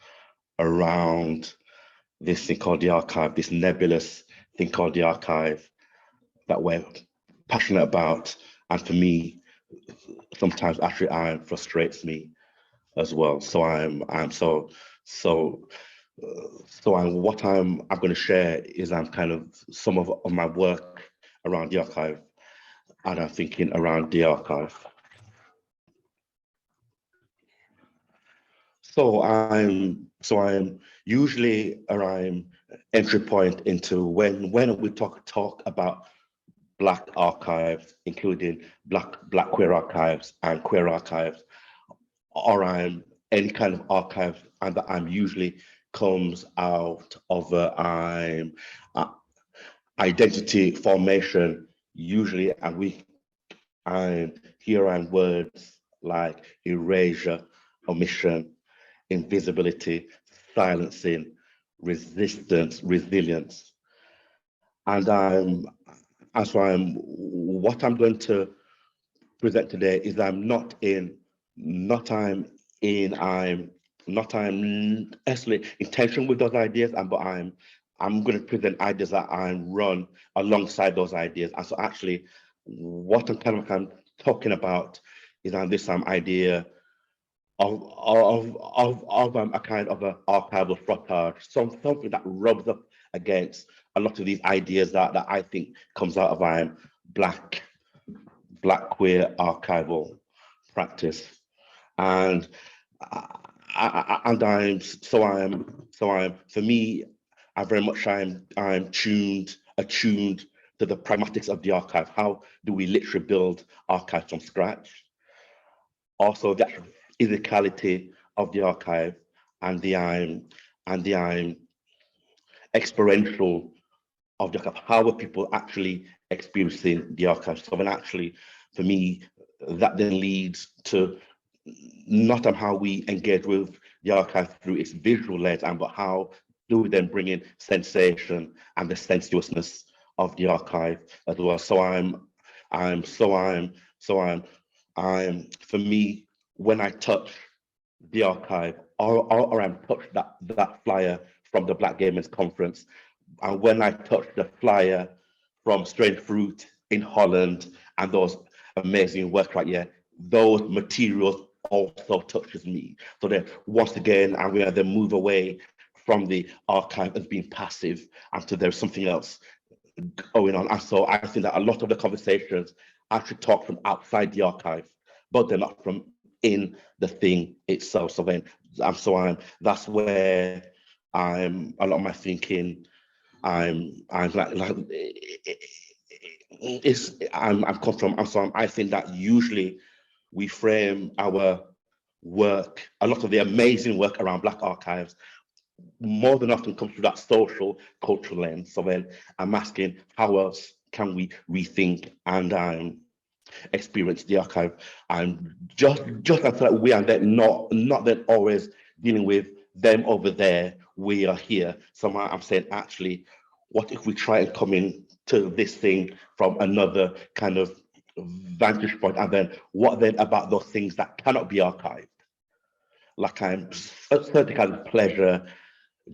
around this thing called the archive, this nebulous thing called the archive that we're passionate about, and for me, sometimes actually frustrates me as well. So what I'm going to share is kind of some of my work around the archive, and I'm thinking around the archive. So I'm usually around entry point into when we talk about Black archives, including Black queer archives and queer archives, or any kind of archive, and that usually comes out of identity formation, usually, and here are words like erasure, omission, invisibility, silencing, resistance, resilience. And what I'm going to present today is I'm not necessarily intentional with those ideas, but I'm going to present ideas that I run alongside those ideas. And so actually what I'm talking about this idea of a kind of a archival frottage, something that rubs up against a lot of these ideas that I think comes out of black queer archival practice. And for me, I very much I'm attuned to the pragmatics of the archive. How do we literally build archives from scratch? Also, the physicality of the archive and the experiential of the archive. How are people actually experiencing the archive? So then actually, for me, that then leads to not how we engage with the archive through its visual lens, but how do we then bring in sensation and the sensuousness of the archive as well. So for me, when I touch the archive or I'm touched that flyer from the Black Gay Men's Conference, and when I touch the flyer from Strange Fruit in Holland and those amazing work right here, those materials also touches me. So then once again, I'm going to then move away from the archive as being passive until there's something else going on. And so I think that a lot of the conversations actually talk from outside the archive, but they're not from in the thing itself. So then that's where a lot of my thinking, I'm come from. And so I think that usually we frame our work, a lot of the amazing work around Black archives, more than often comes through that social, cultural lens. So then I'm asking, how else can we rethink and experience the archive? And just I feel like we are then not then always dealing with them over there, we are here. So I'm saying, actually, what if we try and come in to this thing from another kind of vantage point, and then what then about those things that cannot be archived? Like certain kind of pleasure,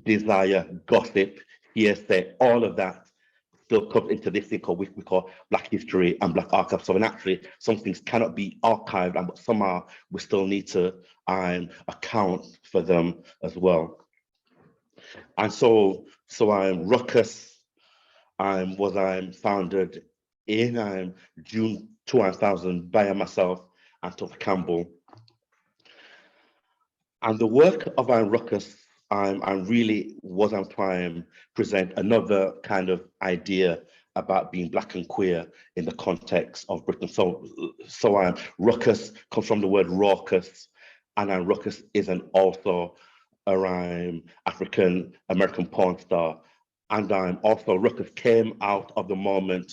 desire, gossip, hearsay, all of that still comes into this thing called we call Black history and Black archives. So actually, some things cannot be archived, but somehow we still need to account for them as well. And so Ruckus was founded in June 2000 by myself and Topher Campbell. And the work of Ruckus really was trying to present another kind of idea about being Black and queer in the context of Britain. So Ruckus comes from the word raucous, and Ruckus is also a African American porn star. And also Ruckus came out of the moment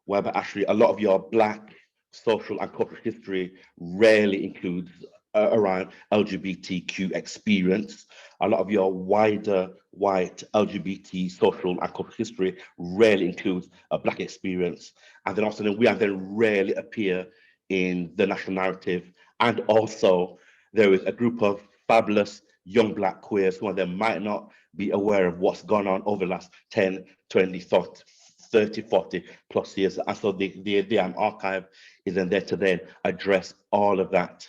where actually a lot of your Black social and cultural history rarely includes around LGBTQ experience. A lot of your wider white LGBT social and cultural history rarely includes a Black experience. And then also we rarely appear in the national narrative. And also there is a group of fabulous young Black queers who might not be aware of what's gone on over the last 10, 20, 30, 40 plus years. And so the archive is then there to then address all of that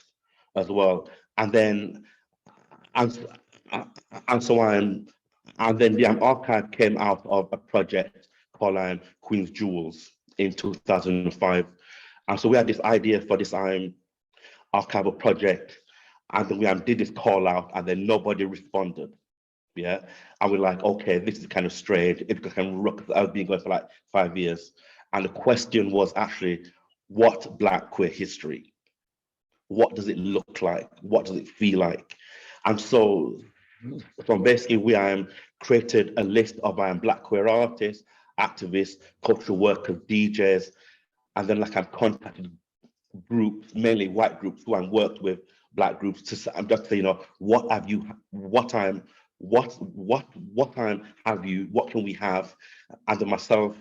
as well. And then the archive came out of a project called Queen's Jewels in 2005. And so we had this idea for this archival project, and then we did this call out, and then nobody responded. Yeah, and we're like, okay, this is kind of strange. It became Ruckus. I've been going for like 5 years, and the question was actually, what Black queer history? What does it look like? What does it feel like? And so basically, we created a list of Black queer artists, activists, cultural workers, DJs, and then I've contacted groups, mainly white groups, who worked with Black groups to say, what have you what can we have? And then myself,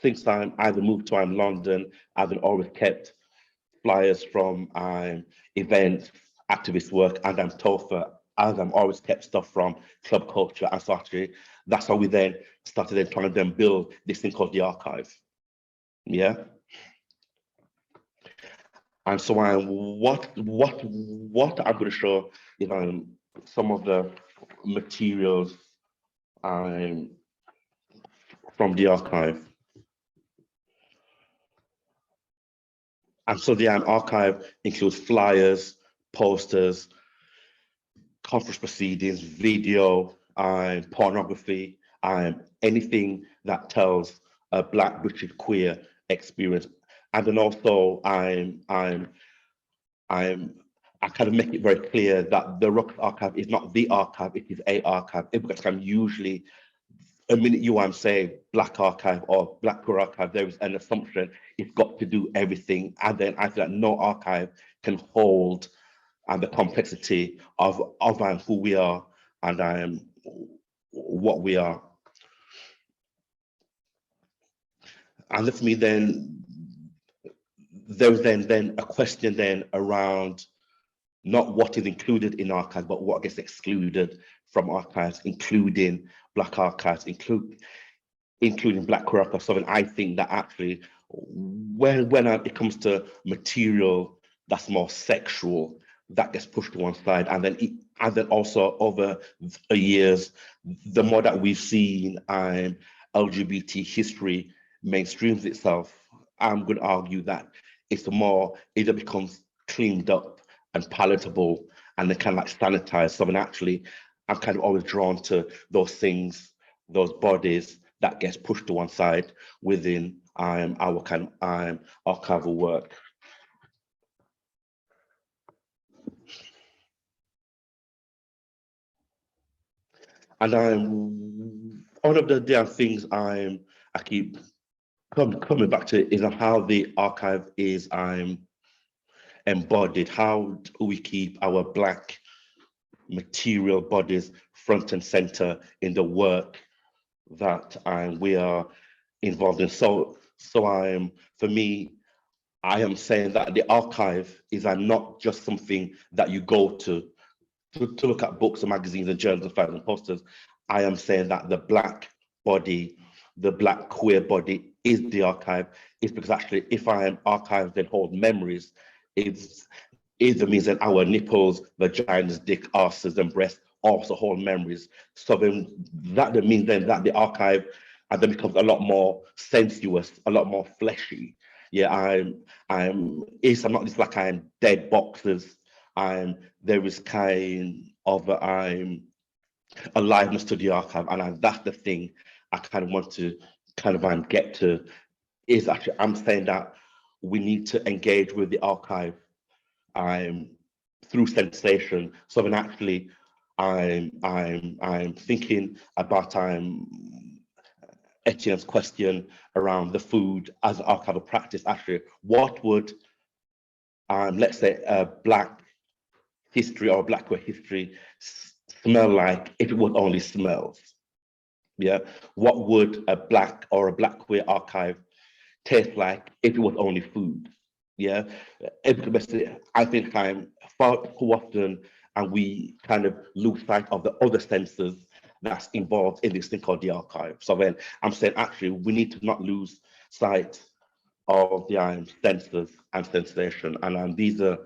since I either moved to London, I've always kept flyers from events, activist work, and Topher, as always kept stuff from club culture. And so actually, that's how we then started trying to build this thing called the archive. Yeah. And so what I'm going to show is some of the materials from the archive. And so the archive includes flyers, posters, conference proceedings, video, pornography, anything that tells a Black British queer experience. And then also I kind of make it very clear that the Ruckus Archive is not the archive, it is a archive. Because I'm usually, a minute I'm saying Black Archive or Black Queer Archive, there is an assumption it's got to do everything. And then I feel that no archive can hold the complexity of who we are and what we are. And for me then, there's then a question then around not what is included in archives, but what gets excluded from archives, including Black archives, including Black queer archives. So I think that actually, when it comes to material that's more sexual, that gets pushed to one side, and then also over the years, the more that we've seen LGBT history mainstreams itself, I'm going to argue that it's more, it becomes cleaned up and palatable and they kind of like sanitized. So actually, I'm kind of always drawn to those things, those bodies that gets pushed to one side within our kind of archival work. And one of the damn things I keep coming back to is how the archive is embodied. How do we keep our Black material bodies front and center in the work that we are involved in? So for me, I am saying that the archive is not just something that you go to look at books and magazines and journals and files and posters. I am saying that the Black body, the Black queer body is the archive. It's because actually, if archives then hold memories, it means that our nipples, vaginas, dick, arses, and breasts also hold memories. So then that means then that the archive then becomes a lot more sensuous, a lot more fleshy. Yeah, it's not just like dead boxes. There is kind of aliveness to the archive, and that's the thing I kind of want to kind of get to. Is actually I'm saying that we need to engage with the archive through sensation. So then actually I'm thinking about Etienne's question around the food as an archival practice. Actually, what would let's say a Black history or Black queer history smell like if it was only smells? Yeah, what would a Black or a Black queer archive taste like if it was only food? Yeah, I think far too often, and we kind of lose sight of the other senses that's involved in this thing called the archive. So then I'm saying actually we need to not lose sight of the senses and sensation, and these are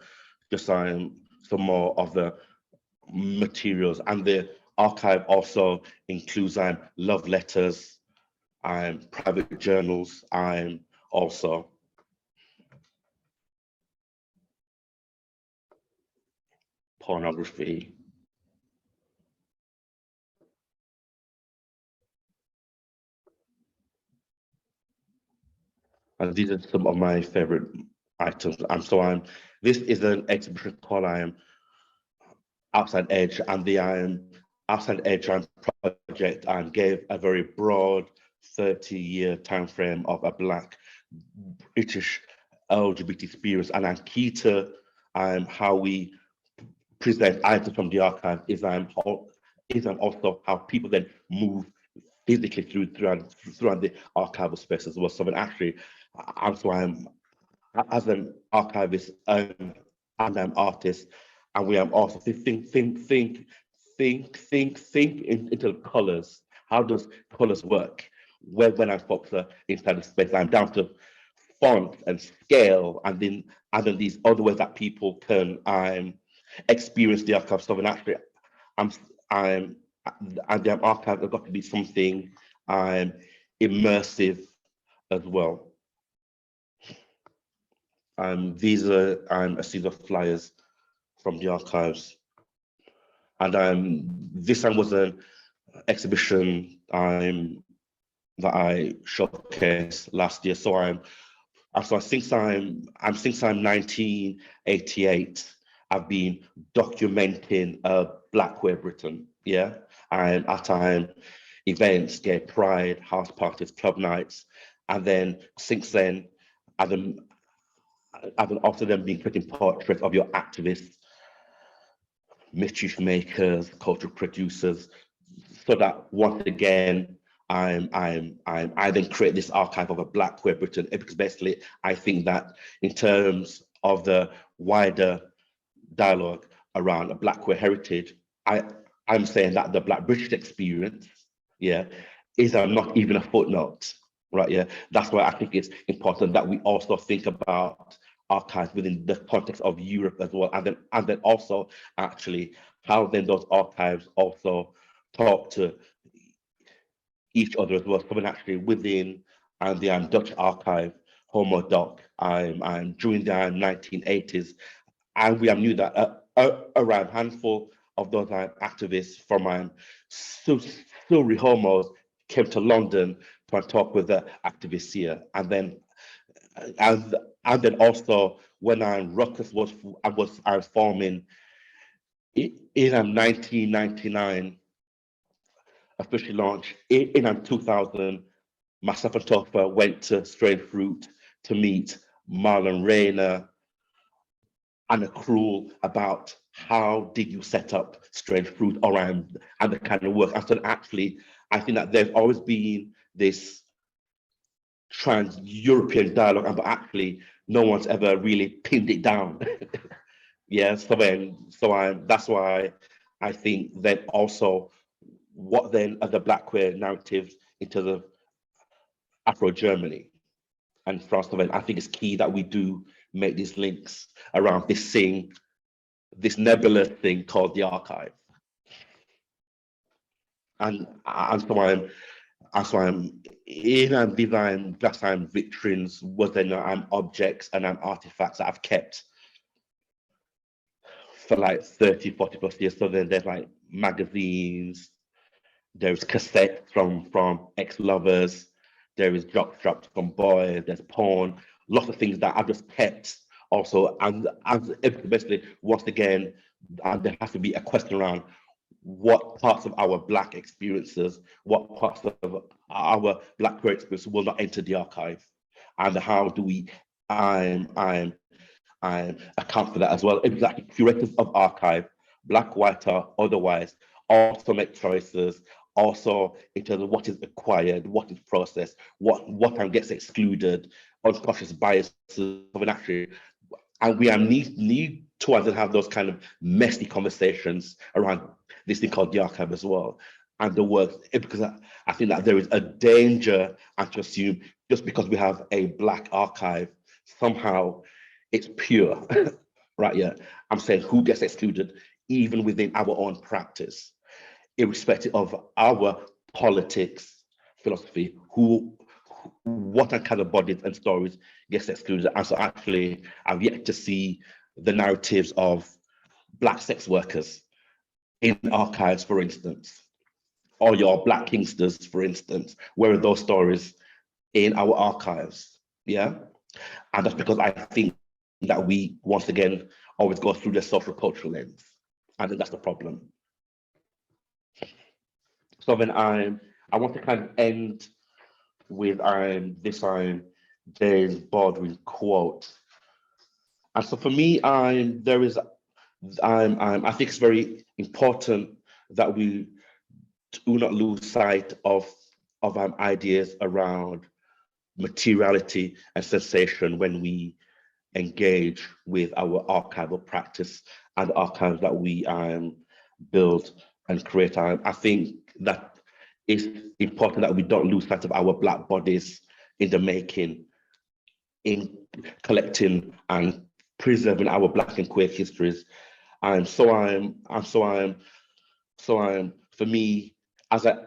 just some more of the materials. And the archive also includes love letters, private journals, also pornography. And these are some of my favorite items. So this is an exhibition called Outside Edge, and the Outside Edge project gave a very broad 30-year time frame of a Black British LGBT experience. And key to how we present items from the archive is also how people then move physically throughout the archival space as well. So when actually, as an archivist and an artist, and we also think into the colors. How does colors work? When I focus inside the space, I'm down to font and scale, and then these other ways that people can experience the archive stuff. And actually, and the archive has got to be something immersive as well. These are a series of flyers from the archives, and this one was an exhibition that I showcased last year. So since I'm 1988, I've been documenting Black queer Britain. Yeah, and at events, gay pride, house parties, club nights, and then since then, I've often then been creating portraits of your activists, mischief makers, cultural producers, so that once again, I then create this archive of a Black queer Britain, because basically I think that in terms of the wider dialogue around a Black queer heritage, I'm saying that the Black British experience, yeah, is not even a footnote, right? Yeah, that's why I think it's important that we also think about archives within the context of Europe as well, and then also actually how then those archives also talk to each other as well. So actually within the Dutch archive, Homo Doc, during the 1980s, and we knew that around a handful of those activists from Surrey Homos came to London to talk with the activists here, and then also when Ruckus was forming in 1999, officially launched in 2000. Myself and Topher went to Strange Fruit to meet Marlon Rayner and a crew about how did you set up Strange Fruit around and the kind of work. And so actually, I think that there's always been this trans-European dialogue, but actually no one's ever really pinned it down. Yeah, that's why I think that also what then are the Black queer narratives into the Afro-Germany and France. I think it's key that we do make these links around this thing, this nebulous thing called the archive. And so I'm in design just vitrines was then objects and artifacts that I've kept for like 30, 40 plus years. So then there's like magazines, there's cassettes from ex-lovers, there is jockstraps from boys, there's porn, lots of things that I've just kept also. And basically, once again, there has to be a question around what parts of our Black experiences, what parts of our Black queer experience will not enter the archive, and how do we account for that as well. Exactly, curators of archive, Black, white, or otherwise, also make choices, also in terms of what is acquired, what is processed, what gets excluded, unconscious biases of an actually, and we need to have those kind of messy conversations around this thing called the archive as well, and the work, because I think that there is a danger and to assume just because we have a Black archive, somehow it's pure, right? Yeah, I'm saying who gets excluded even within our own practice, irrespective of our politics, philosophy, what kind of bodies and stories gets excluded. And so actually, I've yet to see the narratives of Black sex workers in archives, for instance, or your Black Kingsters, for instance. Where are those stories in our archives? Yeah, and that's because I think that we, once again, always go through the social cultural lens. I think that's the problem. So then I want to kind of end with this James Baldwin quote. And so for me, I think it's very important that we do not lose sight of ideas around materiality and sensation when we engage with our archival practice and archives that we build and create. I think that it's important that we don't lose sight of our Black bodies in the making in collecting and preserving our Black and queer histories. And for me, as I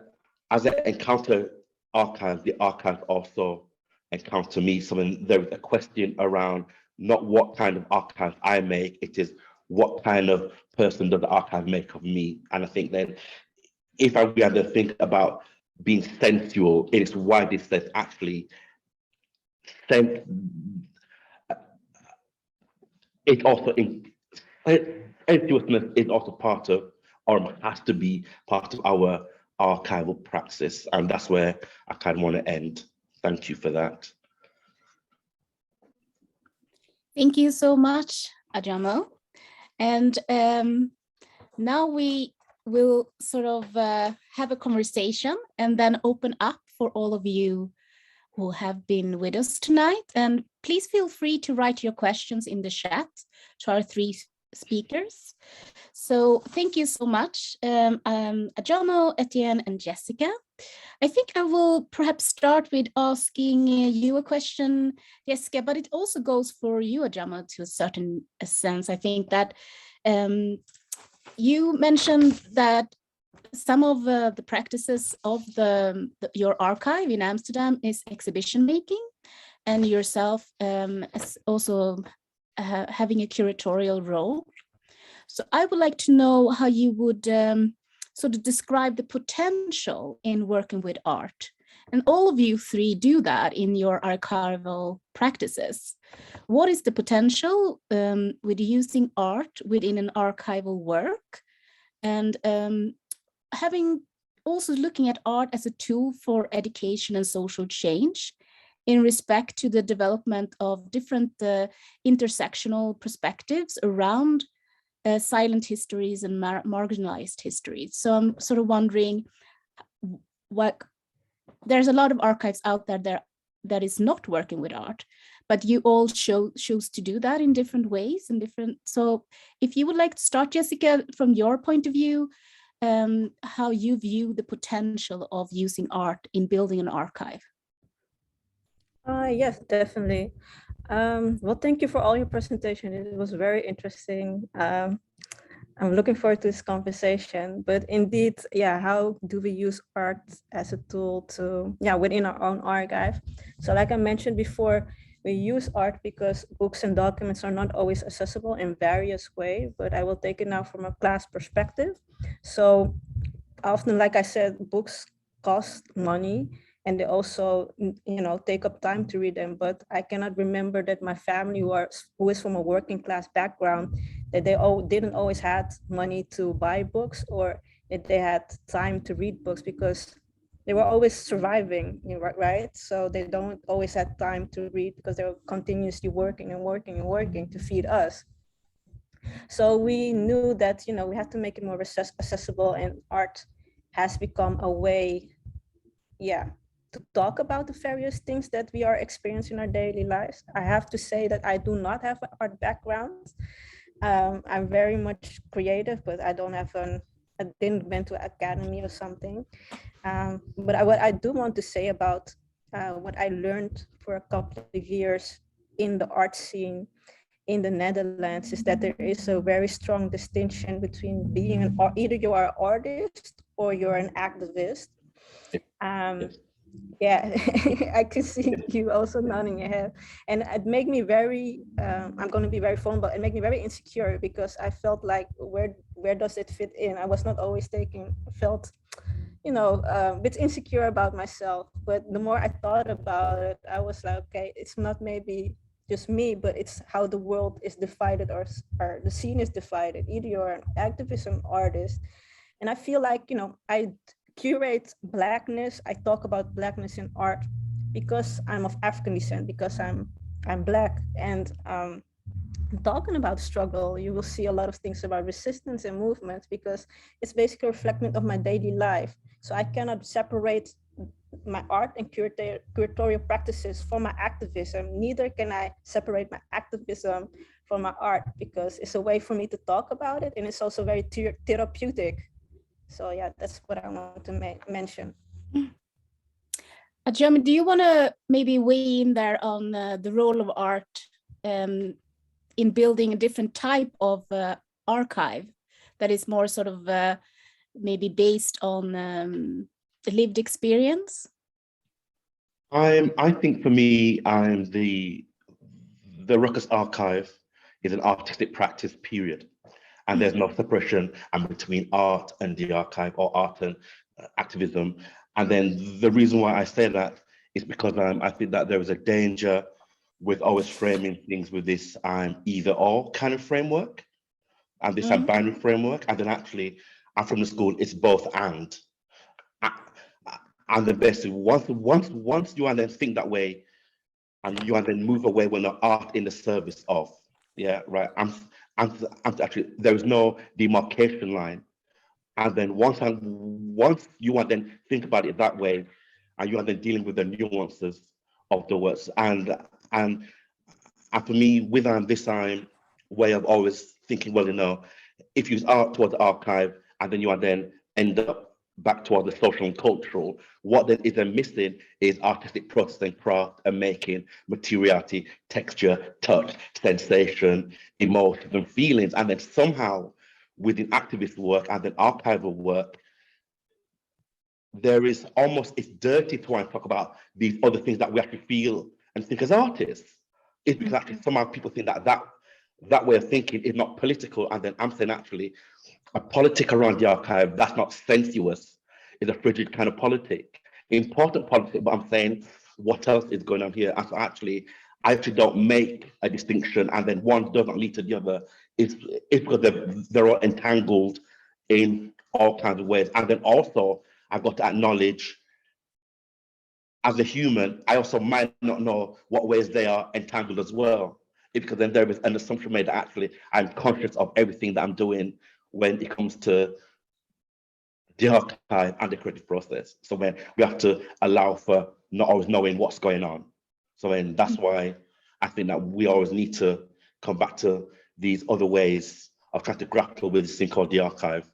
encounter archive, the archive also encounter me something. There is a question around not what kind of archive I make, it is what kind of person does the archive make of me. And I think then if we had to think about being sensual in its widest sense, actually, it also sensuousness is also part of, or has to be part of, our archival praxis, and that's where I kind of want to end. Thank you for that. Thank you so much, Ajamu. And now we will sort of have a conversation and then open up for all of you who have been with us tonight. And please feel free to write your questions in the chat to our three speakers. So thank you so much, Ajamu, Etienne, and Jessica. I think I will perhaps start with asking you a question, Jessica, but it also goes for you, Ajamu, to a certain sense. I think that you mentioned that some of the practices of your archive in Amsterdam is exhibition making, and yourself as also having a curatorial role. So I would like to know how you would sort of describe the potential in working with art. And all of you three do that in your archival practices. What is the potential with using art within an archival work? And also looking at art as a tool for education and social change in respect to the development of different intersectional perspectives around silent histories and marginalized histories. So I'm sort of wondering, there's a lot of archives out there that is not working with art, but you all choose to do that in different ways and different. So if you would like to start, Jessica, from your point of view, how you view the potential of using art in building an archive. Yes, definitely. Well, thank you for all your presentation. It was very interesting. I'm looking forward to this conversation, but indeed, yeah, how do we use art as a tool to, within our own archive? So like I mentioned before, we use art because books and documents are not always accessible in various ways, but I will take it now from a class perspective. So often, like I said, books cost money, and they also, take up time to read them. But I cannot remember that my family who is from a working class background, that they didn't always had money to buy books, or that they had time to read books, because they were always surviving, right? So they don't always have time to read because they were continuously working and working and working to feed us. So we knew that, we have to make it more accessible, and art has become a way, to talk about the various things that we are experiencing in our daily lives. I have to say that I do not have an art background. I'm very much creative, but I didn't went to academy or something. But what I do want to say about what I learned for a couple of years in the art scene in the Netherlands is that there is a very strong distinction between being either you are an artist or you're an activist. Yeah, I can see you also nodding your head, and it made me very. I'm going to be very vulnerable. It made me very insecure because I felt like, where does it fit in? I was not always felt, a bit insecure about myself. But the more I thought about it, I was like, okay, it's not maybe just me, but it's how the world is divided, or the scene is divided. Either you're an activist or an artist, and I feel like I curate Blackness. I talk about Blackness in art because I'm of African descent, because I'm Black, and talking about struggle, you will see a lot of things about resistance and movement, because it's basically a reflection of my daily life. So I cannot separate my art and curatorial practices from my activism. Neither can I separate my activism from my art, because it's a way for me to talk about it, and it's also very therapeutic. So yeah, that's what I want to mention. Ajamu, do you want to maybe weigh in there on the role of art in building a different type of archive that is more sort of maybe based on the lived experience? I think for me, the Ruckus Archive is an artistic practice, period. And there's no separation between art and the archive, or art and activism. And then the reason why I say that is because I think that there is a danger with always framing things with this either or kind of framework, and this binary framework. And then actually, I'm from the school, it's both and. And then basically, once you and then think that way, and you and then move away when the art in the service of, yeah, right. I'm actually, there is no demarcation line. And then once you and then think about it that way, and you are then dealing with the nuances of the words, and for me, with this way of always thinking, well, you know, if you use art towards the archive, and then you are then end up back towards the social and cultural, what then is then missing is artistic processing, craft and making, materiality, texture, touch, sensation, emotions and feelings. And then somehow within activist work and then archival work, there is almost, it's dirty to want to talk about these other things that we actually feel and think as artists. It's because actually somehow people think that way of thinking is not political. And then I'm saying actually, a politic around the archive that's not sensuous is a frigid kind of politic. Important politic, but I'm saying what else is going on here? And so actually, I actually don't make a distinction, and then one doesn't lead to the other. It's because they're all entangled in all kinds of ways. And then also, I've got to acknowledge, as a human, I also might not know what ways they are entangled as well. Because then there is an assumption made that actually I'm conscious of everything that I'm doing when it comes to the archive and the creative process. So when we have to allow for not always knowing what's going on. So then that's why I think that we always need to come back to these other ways of trying to grapple with this thing called the archive.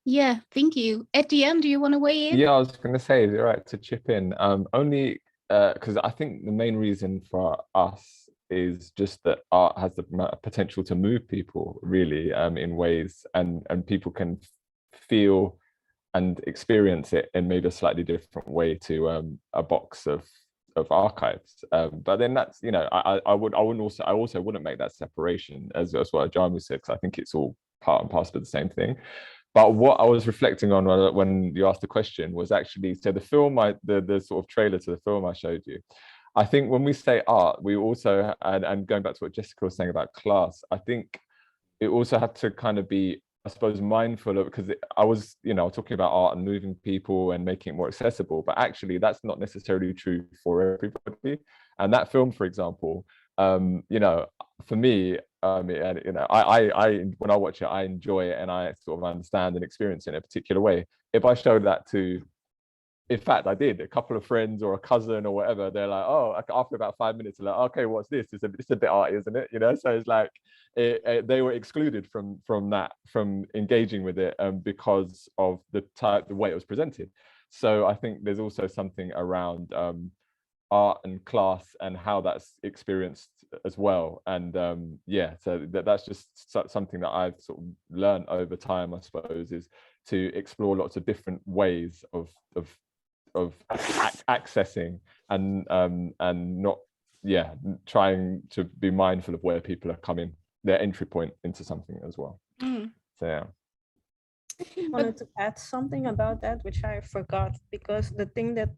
Yeah, thank you. Etienne, do you want to weigh in? Yeah, I was going to say, is it right to chip in? Only because I think the main reason for us is just that art has the potential to move people really in ways, and people can feel and experience it in maybe a slightly different way to a box of archives. But then that's, you know, I also wouldn't make that separation as what Ajamu said, because I think it's all part and parcel of the same thing. But what I was reflecting on when you asked the question was actually, so the film, the sort of trailer to the film I showed you, I think when we say art, we also, and going back to what Jessica was saying about class, I think it also had to kind of be, I suppose, mindful of, because I was, you know, talking about art and moving people and making it more accessible, but actually that's not necessarily true for everybody. And that film, for example, you know, for me, you know, I when I watch it, I enjoy it and I sort of understand and experience it in a particular way. If I showed that to, in fact, I did, a couple of friends or a cousin or whatever, they're like, oh, after about 5 minutes, they're like, okay, what's this? It's a bit arty, isn't it? You know, so it's like they were excluded from engaging with it because of the way it was presented. So I think there's also something around art and class and how that's experienced as well. And yeah, so that's just something that I've sort of learned over time, I suppose, is to explore lots of different ways of accessing and not, yeah, trying to be mindful of where people are coming, their entry point into something as well. So yeah. I wanted to add something about that, which I forgot, because the thing that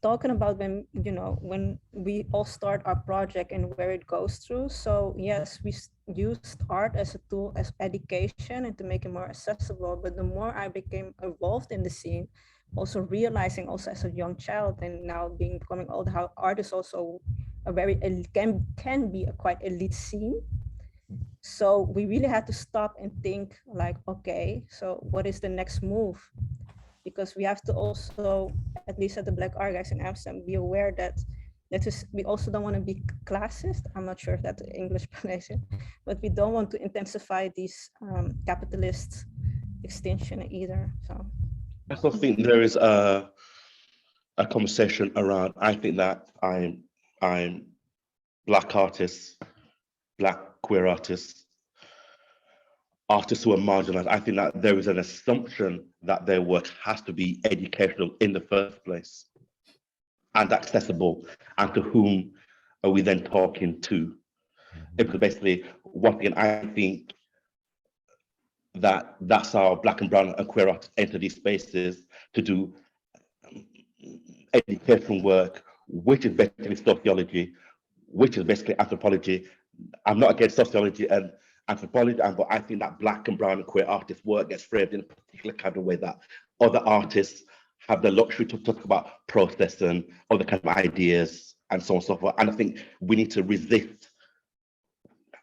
talking about when, you know, when we all start our project and where it goes through. So yes, we used art as a tool, as education, and to make it more accessible. But the more I became involved in the scene, also realizing also as a young child and now becoming older, how art is also a very, can be a quite elite scene. So we really had to stop and think like, okay, so what is the next move? Because we have to also, at least at the Black Archives in Amsterdam, be aware that we also don't want to be classist. I'm not sure if that's the English pronunciation, but we don't want to intensify these capitalist extinction either. So I also think there is a a conversation around, I think that I'm Black artists, Black queer artists, artists who are marginalized. I think that there is an assumption that their work has to be educational in the first place and accessible, and to whom are we then talking to? Because basically, once again, I think that that's how Black and brown and queer artists enter these spaces to do educational work, which is basically sociology, which is basically anthropology. I'm not against sociology and anthropology, but I think that Black and brown and queer artists' work gets framed in a particular kind of way that other artists have the luxury to talk about process and other kind of ideas and so on and so forth. And I think we need to resist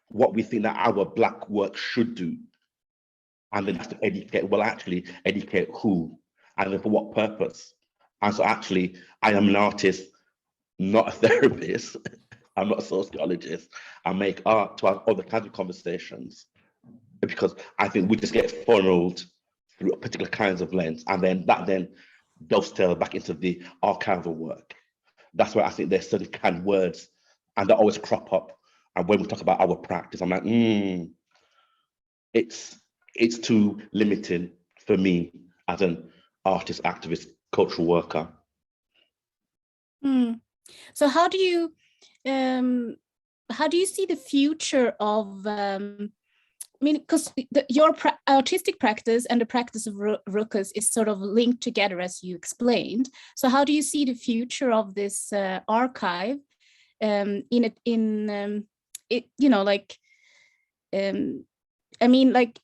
what we think that our Black work should do. And then have to educate, well, actually educate who and then for what purpose. And so actually, I am an artist, not a therapist. I'm not a sociologist. I make art to have other kinds of conversations because I think we just get funneled through particular kinds of lens, and then that then dovetail back into the archival work. That's where I think there's certain kind of words and they always crop up. And when we talk about our practice, I'm like, it's too limiting for me as an artist, activist, cultural worker. So how do you see the future of, I mean, because your artistic practice and the practice of Ruckus is sort of linked together, as you explained. So how do you see the future of this archive I mean, like,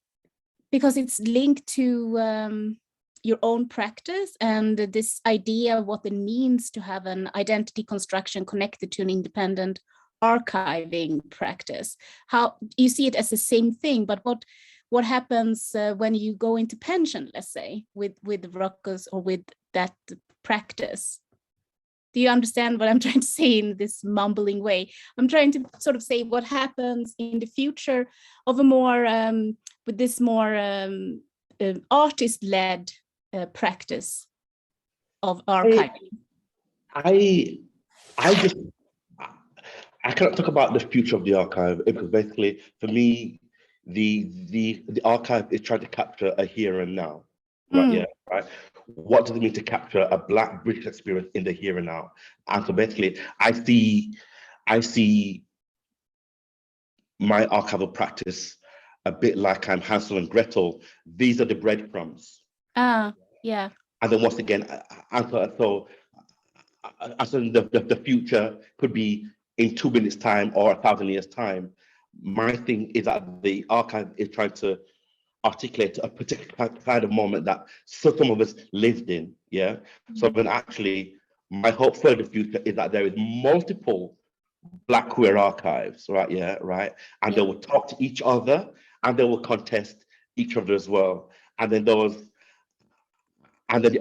because it's linked to your own practice and this idea of what it means to have an identity construction connected to an independent archiving practice. How you see it as the same thing, but what happens when you go into pension, let's say, with Ruckus or with that practice? Do you understand what I'm trying to say in this mumbling way? I'm trying to sort of say what happens in the future of a more with this more artist-led practice of archiving. I cannot talk about the future of the archive because basically, for me, the archive is trying to capture a here and now. Right? Yeah. Right. What does it mean to capture a Black British experience in the here and now? And so basically, I see my archival practice a bit like I'm Hansel and Gretel. These are the breadcrumbs. Yeah. And then once again, so the future could be in 2 minutes' time or 1,000 years' time. My thing is that the archive is trying to articulate a particular kind of moment that some of us lived in, yeah? So then actually, my hope for the future is that there is multiple Black queer archives, right, yeah, right? And they will talk to each other and they will contest each other as well. And then the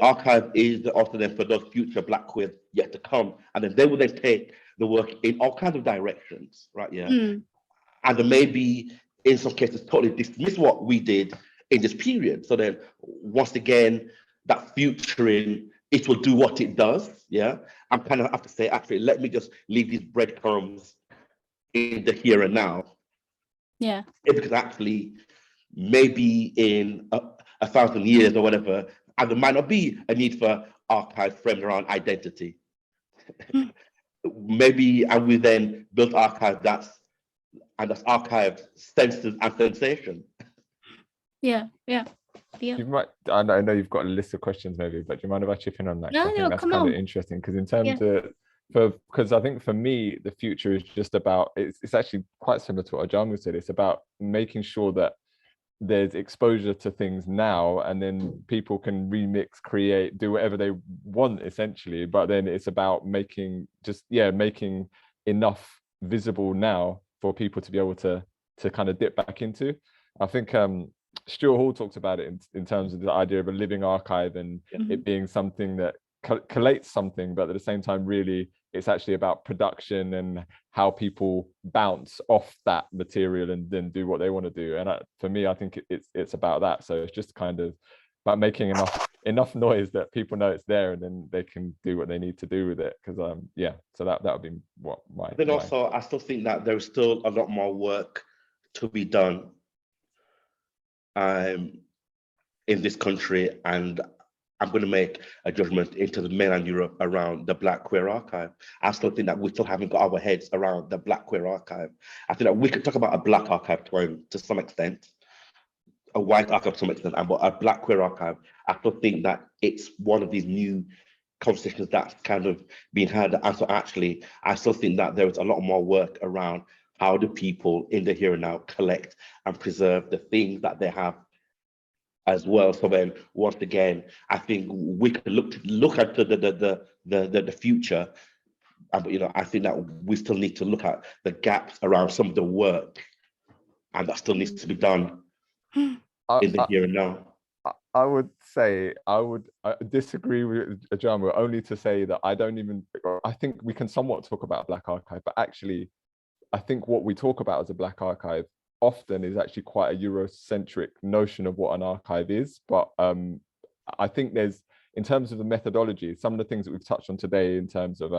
archive is also then for those future Black queers yet to come. And then they will then take the work in all kinds of directions, right, yeah? And then maybe in some cases totally dismiss what we did in this period. So then once again, that futuring, it will do what it does, yeah? I'm kind of have to say, actually, let me just leave these breadcrumbs in the here and now. Yeah. Because actually, maybe in 1,000 years or whatever, and there might not be a need for archives framed around identity. Maybe, and we then built archives that's archived senses and sensation. Yeah. You might, I know you've got a list of questions maybe, but do you mind if I chip in on that? No, I think that's kind of interesting because in terms of, because I think for me, the future is just about, it's actually quite similar to what Ajamu said. It's about making sure that there's exposure to things now, and then people can remix, create, do whatever they want essentially. But then it's about making enough visible now for people to be able to kind of dip back into. I think Stuart Hall talks about it in terms of the idea of a living archive and it being something that collates something, but at the same time, really, it's actually about production and how people bounce off that material and then do what they want to do. And for me, I think it's about that. So it's just kind of about making enough enough noise that people know it's there, and then they can do what they need to do with it. Because yeah, so that would be what my. Then also, I still think that there's still a lot more work to be done in this country, and I'm going to make a judgment into the mainland Europe around the Black Queer Archive. I still think that we still haven't got our heads around the Black Queer Archive. I think that we could talk about a Black archive to some extent, a white archive to some extent, but a Black Queer Archive, I still think that it's one of these new conversations that's kind of being had. And so actually, I still think that there is a lot more work around how do people in the here and now collect and preserve the things that they have as well. So then once again, I think we can look at the future. But you know, I think that we still need to look at the gaps around some of the work, and that still needs to be done in the here and now. I would say I disagree with Ajamu, only to say that I think we can somewhat talk about Black Archive, but actually I think what we talk about as a Black Archive often is actually quite a Eurocentric notion of what an archive is. But I think there's, in terms of the methodology, some of the things that we've touched on today in terms of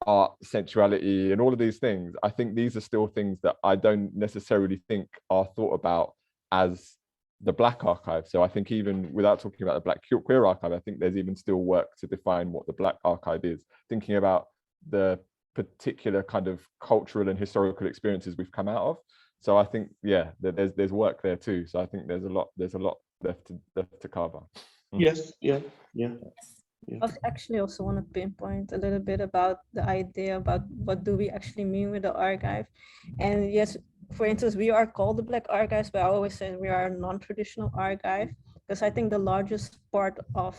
art, sensuality, and all of these things, I think these are still things that I don't necessarily think are thought about as the Black Archive. So I think even without talking about the Black Queer Archive, I think there's even still work to define what the Black Archive is, thinking about the particular kind of cultural and historical experiences we've come out of. So I think, yeah, there's work there too. So I think there's a lot left to cover. Yes, yeah. I actually also want to pinpoint a little bit about the idea about what do we actually mean with the archive. And yes, for instance, we are called the Black Archives, but I always say we are a non-traditional archive, because I think the largest part of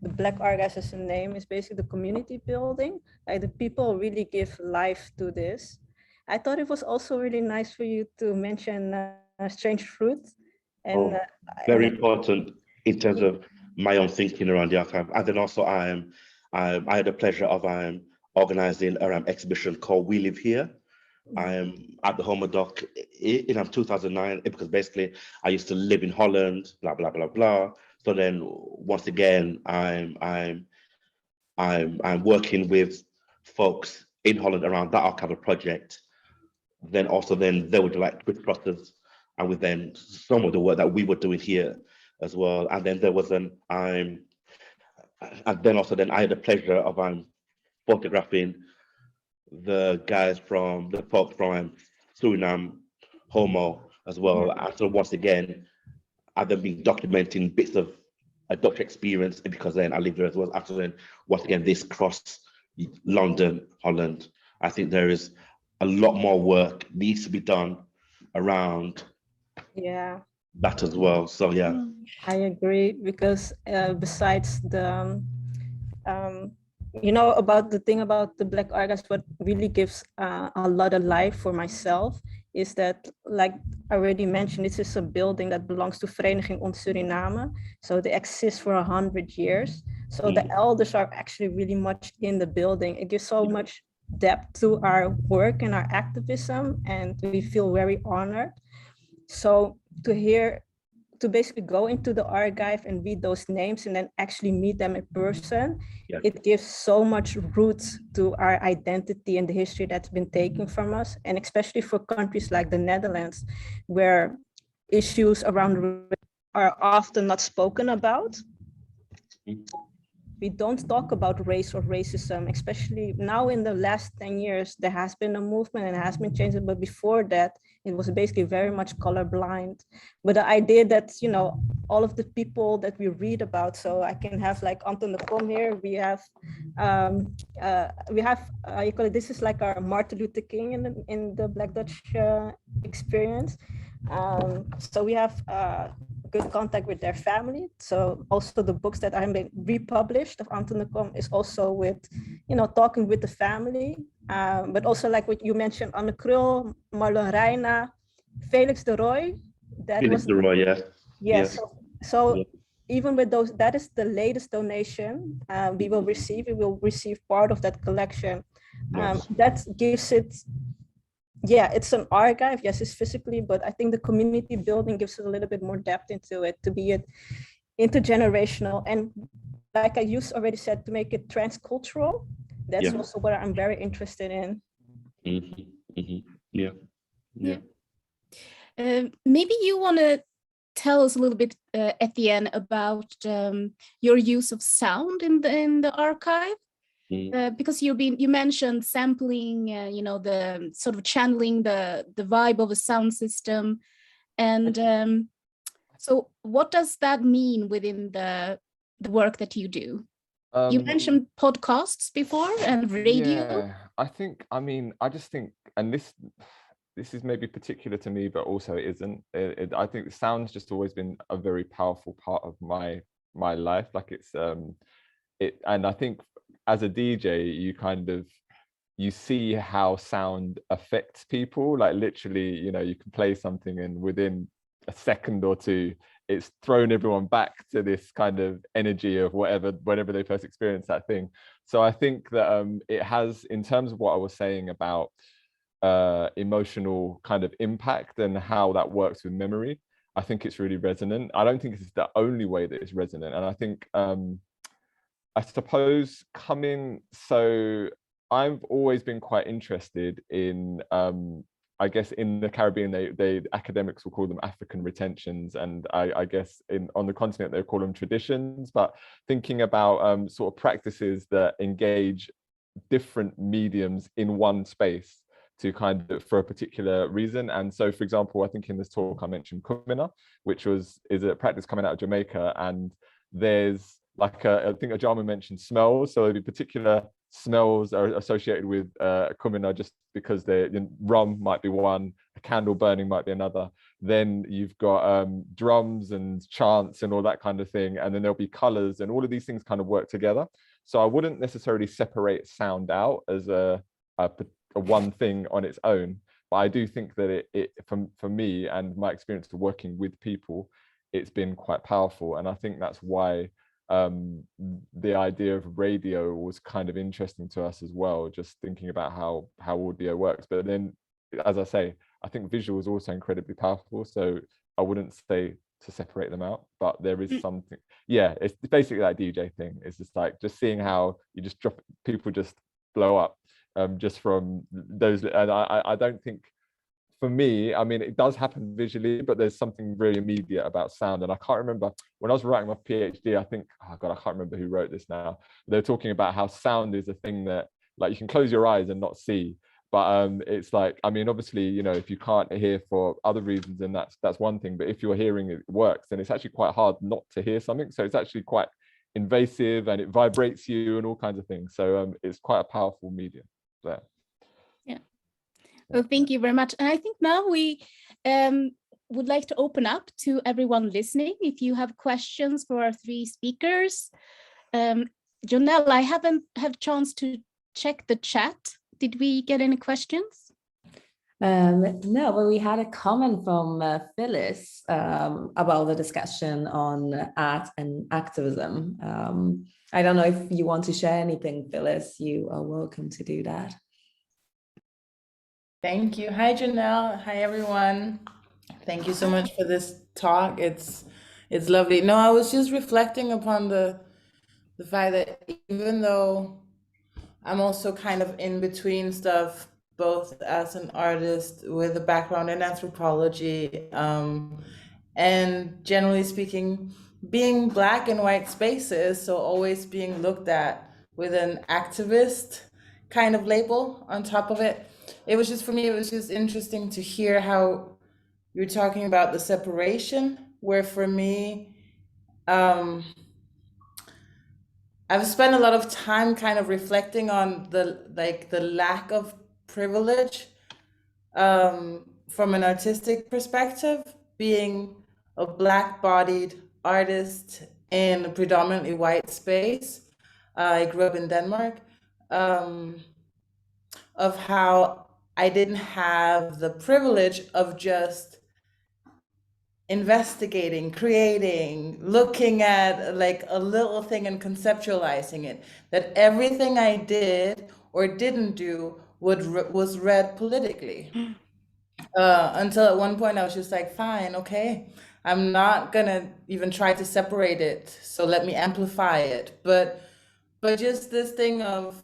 the Black Archives as a name is basically the community building. Like the people really give life to this. I thought it was also really nice for you to mention Strange Fruit. And very important in terms of my own thinking around the archive. And then also I had the pleasure of organizing an exhibition called We Live Here. I am at the Home of Doc in 2009, because basically I used to live in Holland, blah blah blah blah. So then once again, I'm working with folks in Holland around that archival project. Then they would like crisscrosses, and with then some of the work that we were doing here as well. And then there was I had the pleasure of photographing the folks from Suriname, Homo as well. And so once again, I've then been documenting bits of a Dutch experience, because then I lived there as well. After then, once again, this cross London, Holland. I think there is a lot more work needs to be done around that as well. So yeah, I agree, because besides the about the thing about the Black Archives, what really gives a lot of life for myself is that, like I already mentioned, this is a building that belongs to Vereniging Ons Suriname. So they exist for 100 years. So the elders are actually really much in the building. It gives so much depth to our work and our activism, and we feel very honored. So to basically go into the archive and read those names and then actually meet them in person, it gives so much roots to our identity and the history that's been taken from us. And especially for countries like the Netherlands, where issues around are often not spoken about. We don't talk about race or racism, especially now in the last 10 years, there has been a movement and it has been changing, but before that, it was basically very much colorblind. But the idea that, all of the people that we read about, so I can have like Anton de Kom here, we have, this is like our Martin Luther King in the Black Dutch experience. So we have good contact with their family. So also the books that have been republished of Anton de Kom is also with, talking with the family. But also like what you mentioned, Anne Krul, Marlon Reina, Felix de Roy. Yes. So even with those, that is the latest donation we will receive. We will receive part of that collection. That gives it, it's an archive. Yes, it's physically, but I think the community building gives it a little bit more depth into it, to be it intergenerational, and like I already said, to make it transcultural. That's also what I'm very interested in. Maybe you want to tell us a little bit, Etienne, about your use of sound in the archive, because you mentioned sampling, the sort of channeling the vibe of a sound system, and so what does that mean within the work that you do? You mentioned podcasts before and radio. Yeah, I just think, and this is maybe particular to me, but also it isn't. I think the sound's just always been a very powerful part of my life. Like and I think as a DJ, you see how sound affects people. Like literally, you can play something and within a second or two, it's thrown everyone back to this kind of energy of whenever they first experienced that thing. So I think that it has, in terms of what I was saying about emotional kind of impact and how that works with memory, I think it's really resonant. I don't think it's the only way that it's resonant. And I think, I suppose so I've always been quite interested in, I guess in the Caribbean, they academics will call them African retentions, and I guess on the continent they call them traditions. But thinking about sort of practices that engage different mediums in one space to kind of for a particular reason. And so, for example, I think in this talk I mentioned kumina, which is a practice coming out of Jamaica, and there's like I think Ajamu mentioned smells. So the particular smells are associated with kumina just because rum might be one, a candle burning might be another. Then you've got drums and chants and all that kind of thing. And then there'll be colors, and all of these things kind of work together. So I wouldn't necessarily separate sound out as a one thing on its own. But I do think that it for me and my experience of working with people, it's been quite powerful. And I think that's why the idea of radio was kind of interesting to us as well, just thinking about how audio works. But then, as I say, I think visual is also incredibly powerful. So I wouldn't say to separate them out, but there is something. Yeah, it's basically that DJ thing. It's just seeing how you just drop, people just blow up just from those. And I don't think, for me, I mean, it does happen visually, but there's something really immediate about sound. And I can't remember, when I was writing my PhD, I think, oh God, I can't remember who wrote this now. They're talking about how sound is a thing that, like, you can close your eyes and not see. But it's like, I mean, obviously, if you can't hear for other reasons, then that's one thing. But if you're hearing it works, then it's actually quite hard not to hear something. So it's actually quite invasive, and it vibrates you and all kinds of things. So it's quite a powerful medium there. Well, thank you very much. And I think now we would like to open up to everyone listening. If you have questions for our three speakers. Jonelle, I haven't had a chance to check the chat. Did we get any questions? No, but we had a comment from Phyllis about the discussion on art and activism. I don't know if you want to share anything, Phyllis. You are welcome to do that. Thank you. Hi, Jonelle. Hi, everyone. Thank you so much for this talk. It's lovely. No, I was just reflecting upon the fact that even though I'm also kind of in between stuff, both as an artist with a background in anthropology, and generally speaking, being Black in white spaces, so always being looked at with an activist kind of label on top of it. It was just, for me, it was just interesting to hear how you're talking about the separation, where for me, I've spent a lot of time kind of reflecting on the lack of privilege from an artistic perspective, being a Black-bodied artist in a predominantly white space. I grew up in Denmark, of how I didn't have the privilege of just investigating, creating, looking at like a little thing and conceptualizing it, that everything I did or didn't do was read politically. Until at one point I was just like, fine, okay, I'm not gonna even try to separate it. So let me amplify it. But just this thing of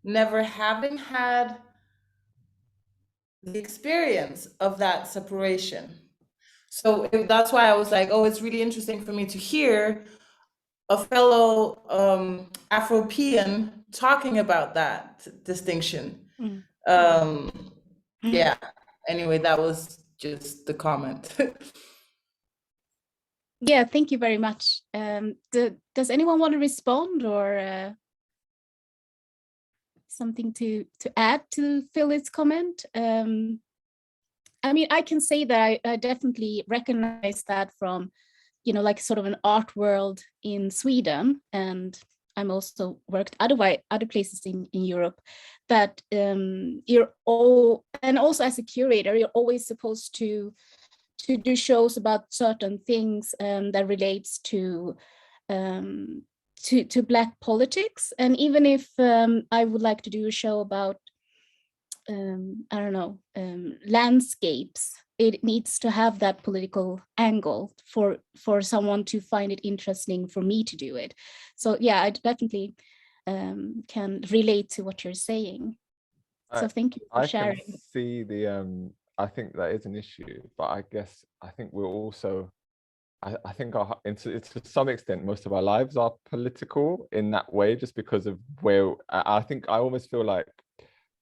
never having had the experience of that separation. So that's why I was like, oh, it's really interesting for me to hear a fellow Afropean talking about that distinction. Yeah, anyway, that was just the comment. Yeah, thank you very much. Does anyone want to respond or something to add to Phyllis' comment? I mean, I can say that I definitely recognize that from, you know, like sort of an art world in Sweden, and I'm also worked other places in Europe, that you're all, and also as a curator, you're always supposed to do shows about certain things that relates to Black politics. And even if I would like to do a show about I don't know, landscapes, it needs to have that political angle for someone to find it interesting for me to do it. So yeah, I definitely can relate to what you're saying. So thank you for sharing. I can see the I think that is an issue, but I guess I think we're also, I think to some extent most of our lives are political in that way, just because of where I think I almost feel like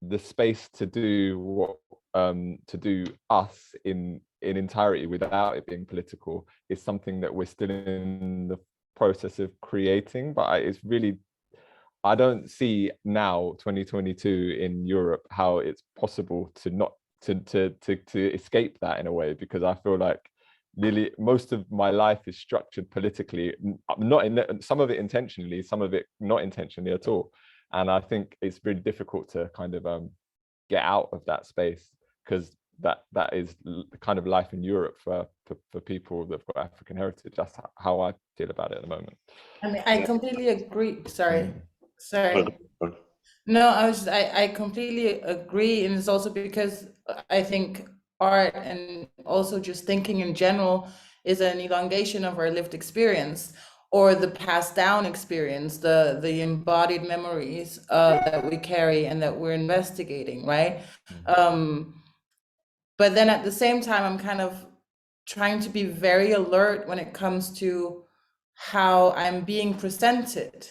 the space to do what to do us in entirety without it being political is something that we're still in the process of creating. But it's really, I don't see now 2022 in Europe how it's possible to not to escape that in a way, because I feel like really most of my life is structured politically, not in some of it intentionally, some of it not intentionally at all. And I think it's really difficult to kind of get out of that space, because that is the kind of life in Europe for people that've got African heritage. That's how I feel about it at the moment. I mean, I completely agree. Sorry. No, I completely agree. And it's also because I think art and also just thinking in general is an elongation of our lived experience, or the passed down experience, the embodied memories that we carry and that we're investigating, right? But then at the same time, I'm kind of trying to be very alert when it comes to how I'm being presented.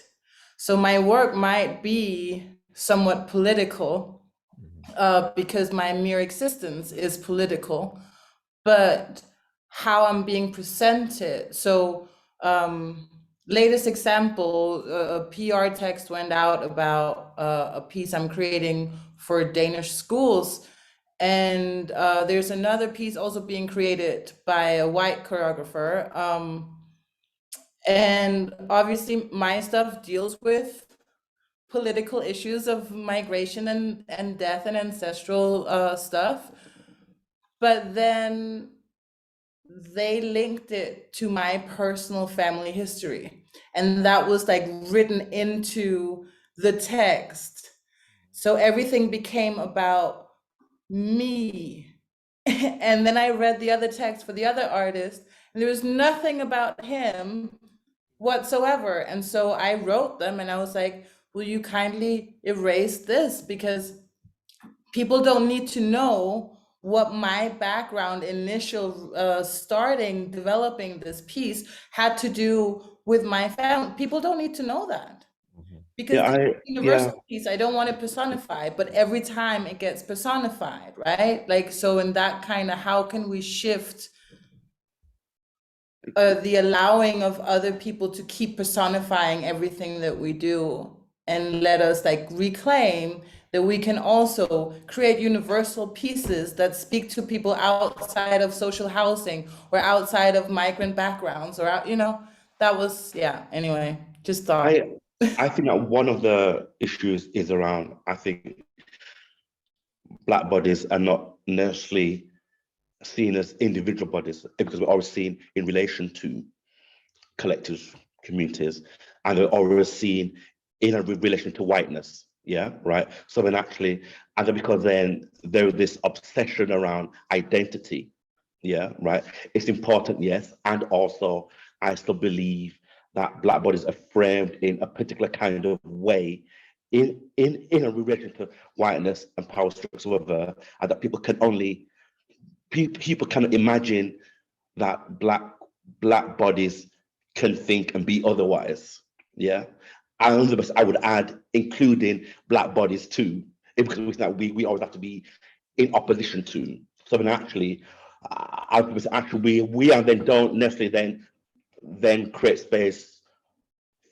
So my work might be somewhat political because my mere existence is political, but how I'm being presented. So latest example, a PR text went out about a piece I'm creating for Danish schools. And there's another piece also being created by a white choreographer. And obviously my stuff deals with political issues of migration and death and ancestral stuff. But then they linked it to my personal family history. And that was like written into the text. So everything became about me. And then I read the other text for the other artist, and there was nothing about him whatsoever. And so I wrote them and I was like, will you kindly erase this? Because people don't need to know what my background, initial starting, developing this piece had to do with my family. People don't need to know that. Because the universal piece, I don't want to personify, but every time it gets personified, right? Like, so in that kind of, how can we shift the allowing of other people to keep personifying everything that we do, and let us like reclaim that we can also create universal pieces that speak to people outside of social housing or outside of migrant backgrounds, or out, you know, that was, yeah, anyway, just thought. I think that one of the issues is around, I think Black bodies are not necessarily seen as individual bodies, because we're always seen in relation to collectives, communities, and they're always seen in a relation to whiteness. Yeah, right. So then actually, and then because then there's this obsession around identity, Yeah, right. It's important, yes. And also, I still believe that Black bodies are framed in a particular kind of way in a relation to whiteness and power structures, whatever, and that people cannot imagine that black bodies can think and be otherwise. Yeah. And I would add, including Black bodies too, because we always have to be in opposition to. So then actually, we and then don't necessarily then create space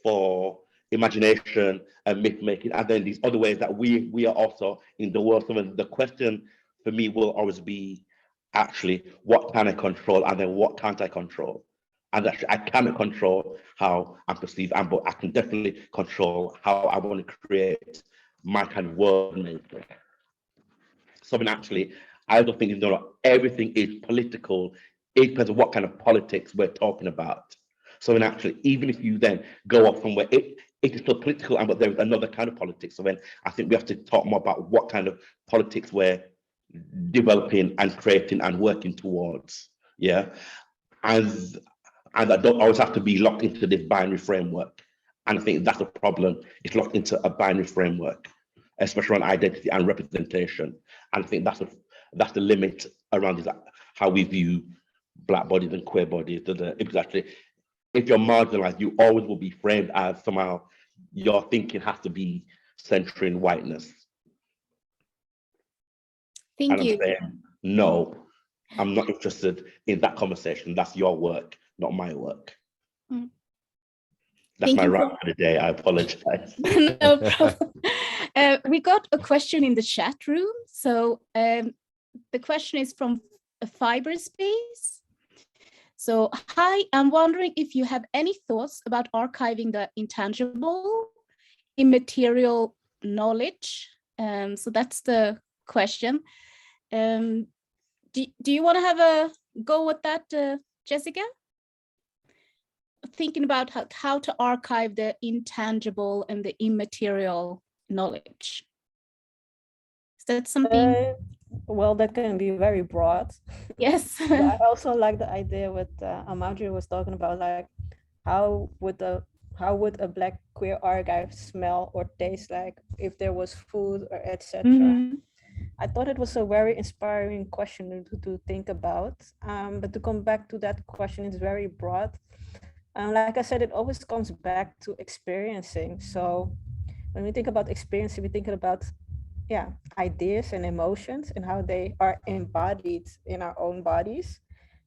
for imagination and myth making, and then these other ways that we are also in the world. So the question for me will always be actually, what can I control, and then what can't I control? And actually, I cannot control how I'm perceived, but I can definitely control how I want to create my kind of world making. So actually, I don't think everything is political. It depends on what kind of politics we're talking about. So actually, even if you then go off from where it is still political, but there is another kind of politics. So then I think we have to talk more about what kind of politics we're developing and creating and working towards. Yeah. And I don't always have to be locked into this binary framework. And I think that's a problem. It's locked into a binary framework, especially around identity and representation. And I think that's the limit around how we view Black bodies and queer bodies. Exactly. If you're marginalized, you always will be framed as somehow your thinking has to be centering whiteness. Thank you. Saying, no, I'm not interested in that conversation. That's your work, not my work. Mm. That's my rant for the day. I apologize. No problem. We got a question in the chat room. So the question is from a Fiberspace. So, hi, I'm wondering if you have any thoughts about archiving the intangible, immaterial knowledge. So that's the question. Do you want to have a go at that, Jessica? Thinking about how to archive the intangible and the immaterial knowledge. Is that something? Well, that can be very broad. Yes. I also like the idea what Abreu was talking about, like how would a Black queer archive smell or taste like if there was food or etc. Mm-hmm. I thought it was a very inspiring question to think about. But to come back to that question, it's very broad. Like I said, it always comes back to experiencing. So when we think about experiencing, we think about ideas and emotions and how they are embodied in our own bodies.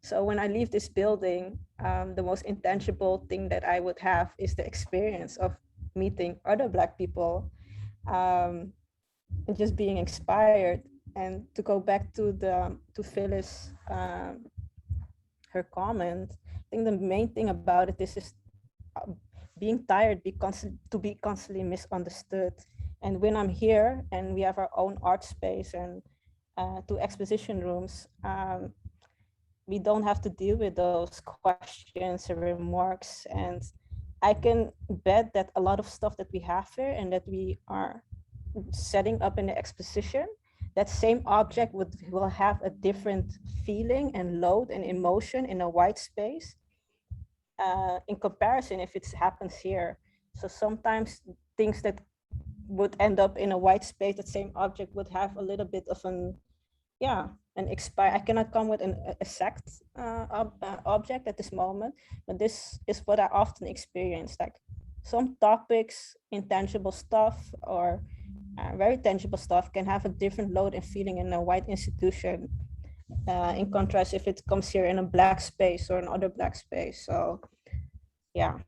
So when I leave this building, the most intangible thing that I would have is the experience of meeting other Black people and just being inspired. And to go back to Phyllis, her comment, I think the main thing about it is just being tired to be constantly misunderstood. And when I'm here and we have our own art space and 2 exposition rooms, we don't have to deal with those questions or remarks. And I can bet that a lot of stuff that we have here and that we are setting up in the exposition, that same object will have a different feeling and load and emotion in a white space in comparison if it happens here. So sometimes things that would end up in a white space, that same object would have a little bit of an expire. I cannot come with an exact object at this moment, but this is what I often experience. Like some topics, intangible stuff or very tangible stuff can have a different load and feeling in a white institution. In contrast, if it comes here in a Black space or another Black space. So, yeah.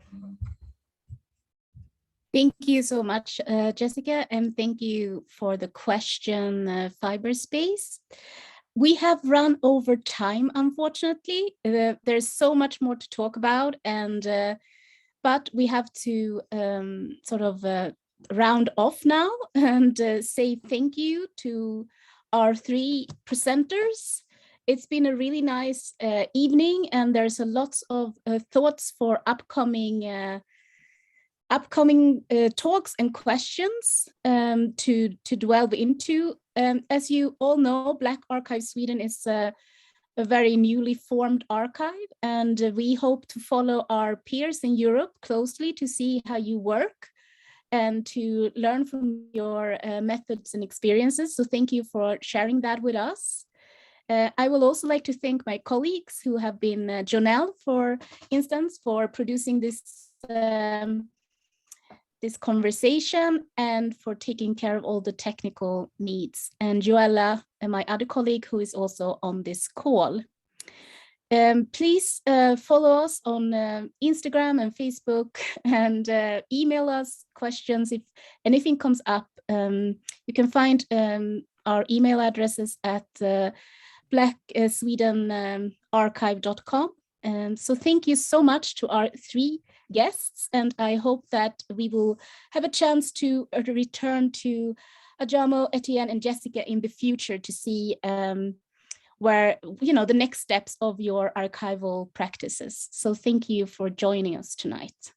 Thank you so much, Jessica, and thank you for the question, Fiberspace. We have run over time, unfortunately. There's so much more to talk about, but we have to round off now and say thank you to our 3 presenters. It's been a really nice evening, and there's a lot of thoughts for upcoming talks and questions to delve into. As you all know, Black Archive Sweden is a very newly formed archive, and we hope to follow our peers in Europe closely to see how you work and to learn from your methods and experiences. So thank you for sharing that with us. I will also like to thank my colleagues who have been Jonelle, for instance, for producing this this conversation and for taking care of all the technical needs, and Joella, and my other colleague who is also on this call. Please follow us on Instagram and Facebook, and email us questions if anything comes up. You can find our email addresses at blackswedenarchive.com. So thank you so much to our 3 guests, and I hope that we will have a chance to return to Ajamu, Etienne, and Jessica in the future to see where, the next steps of your archival practices. So thank you for joining us tonight.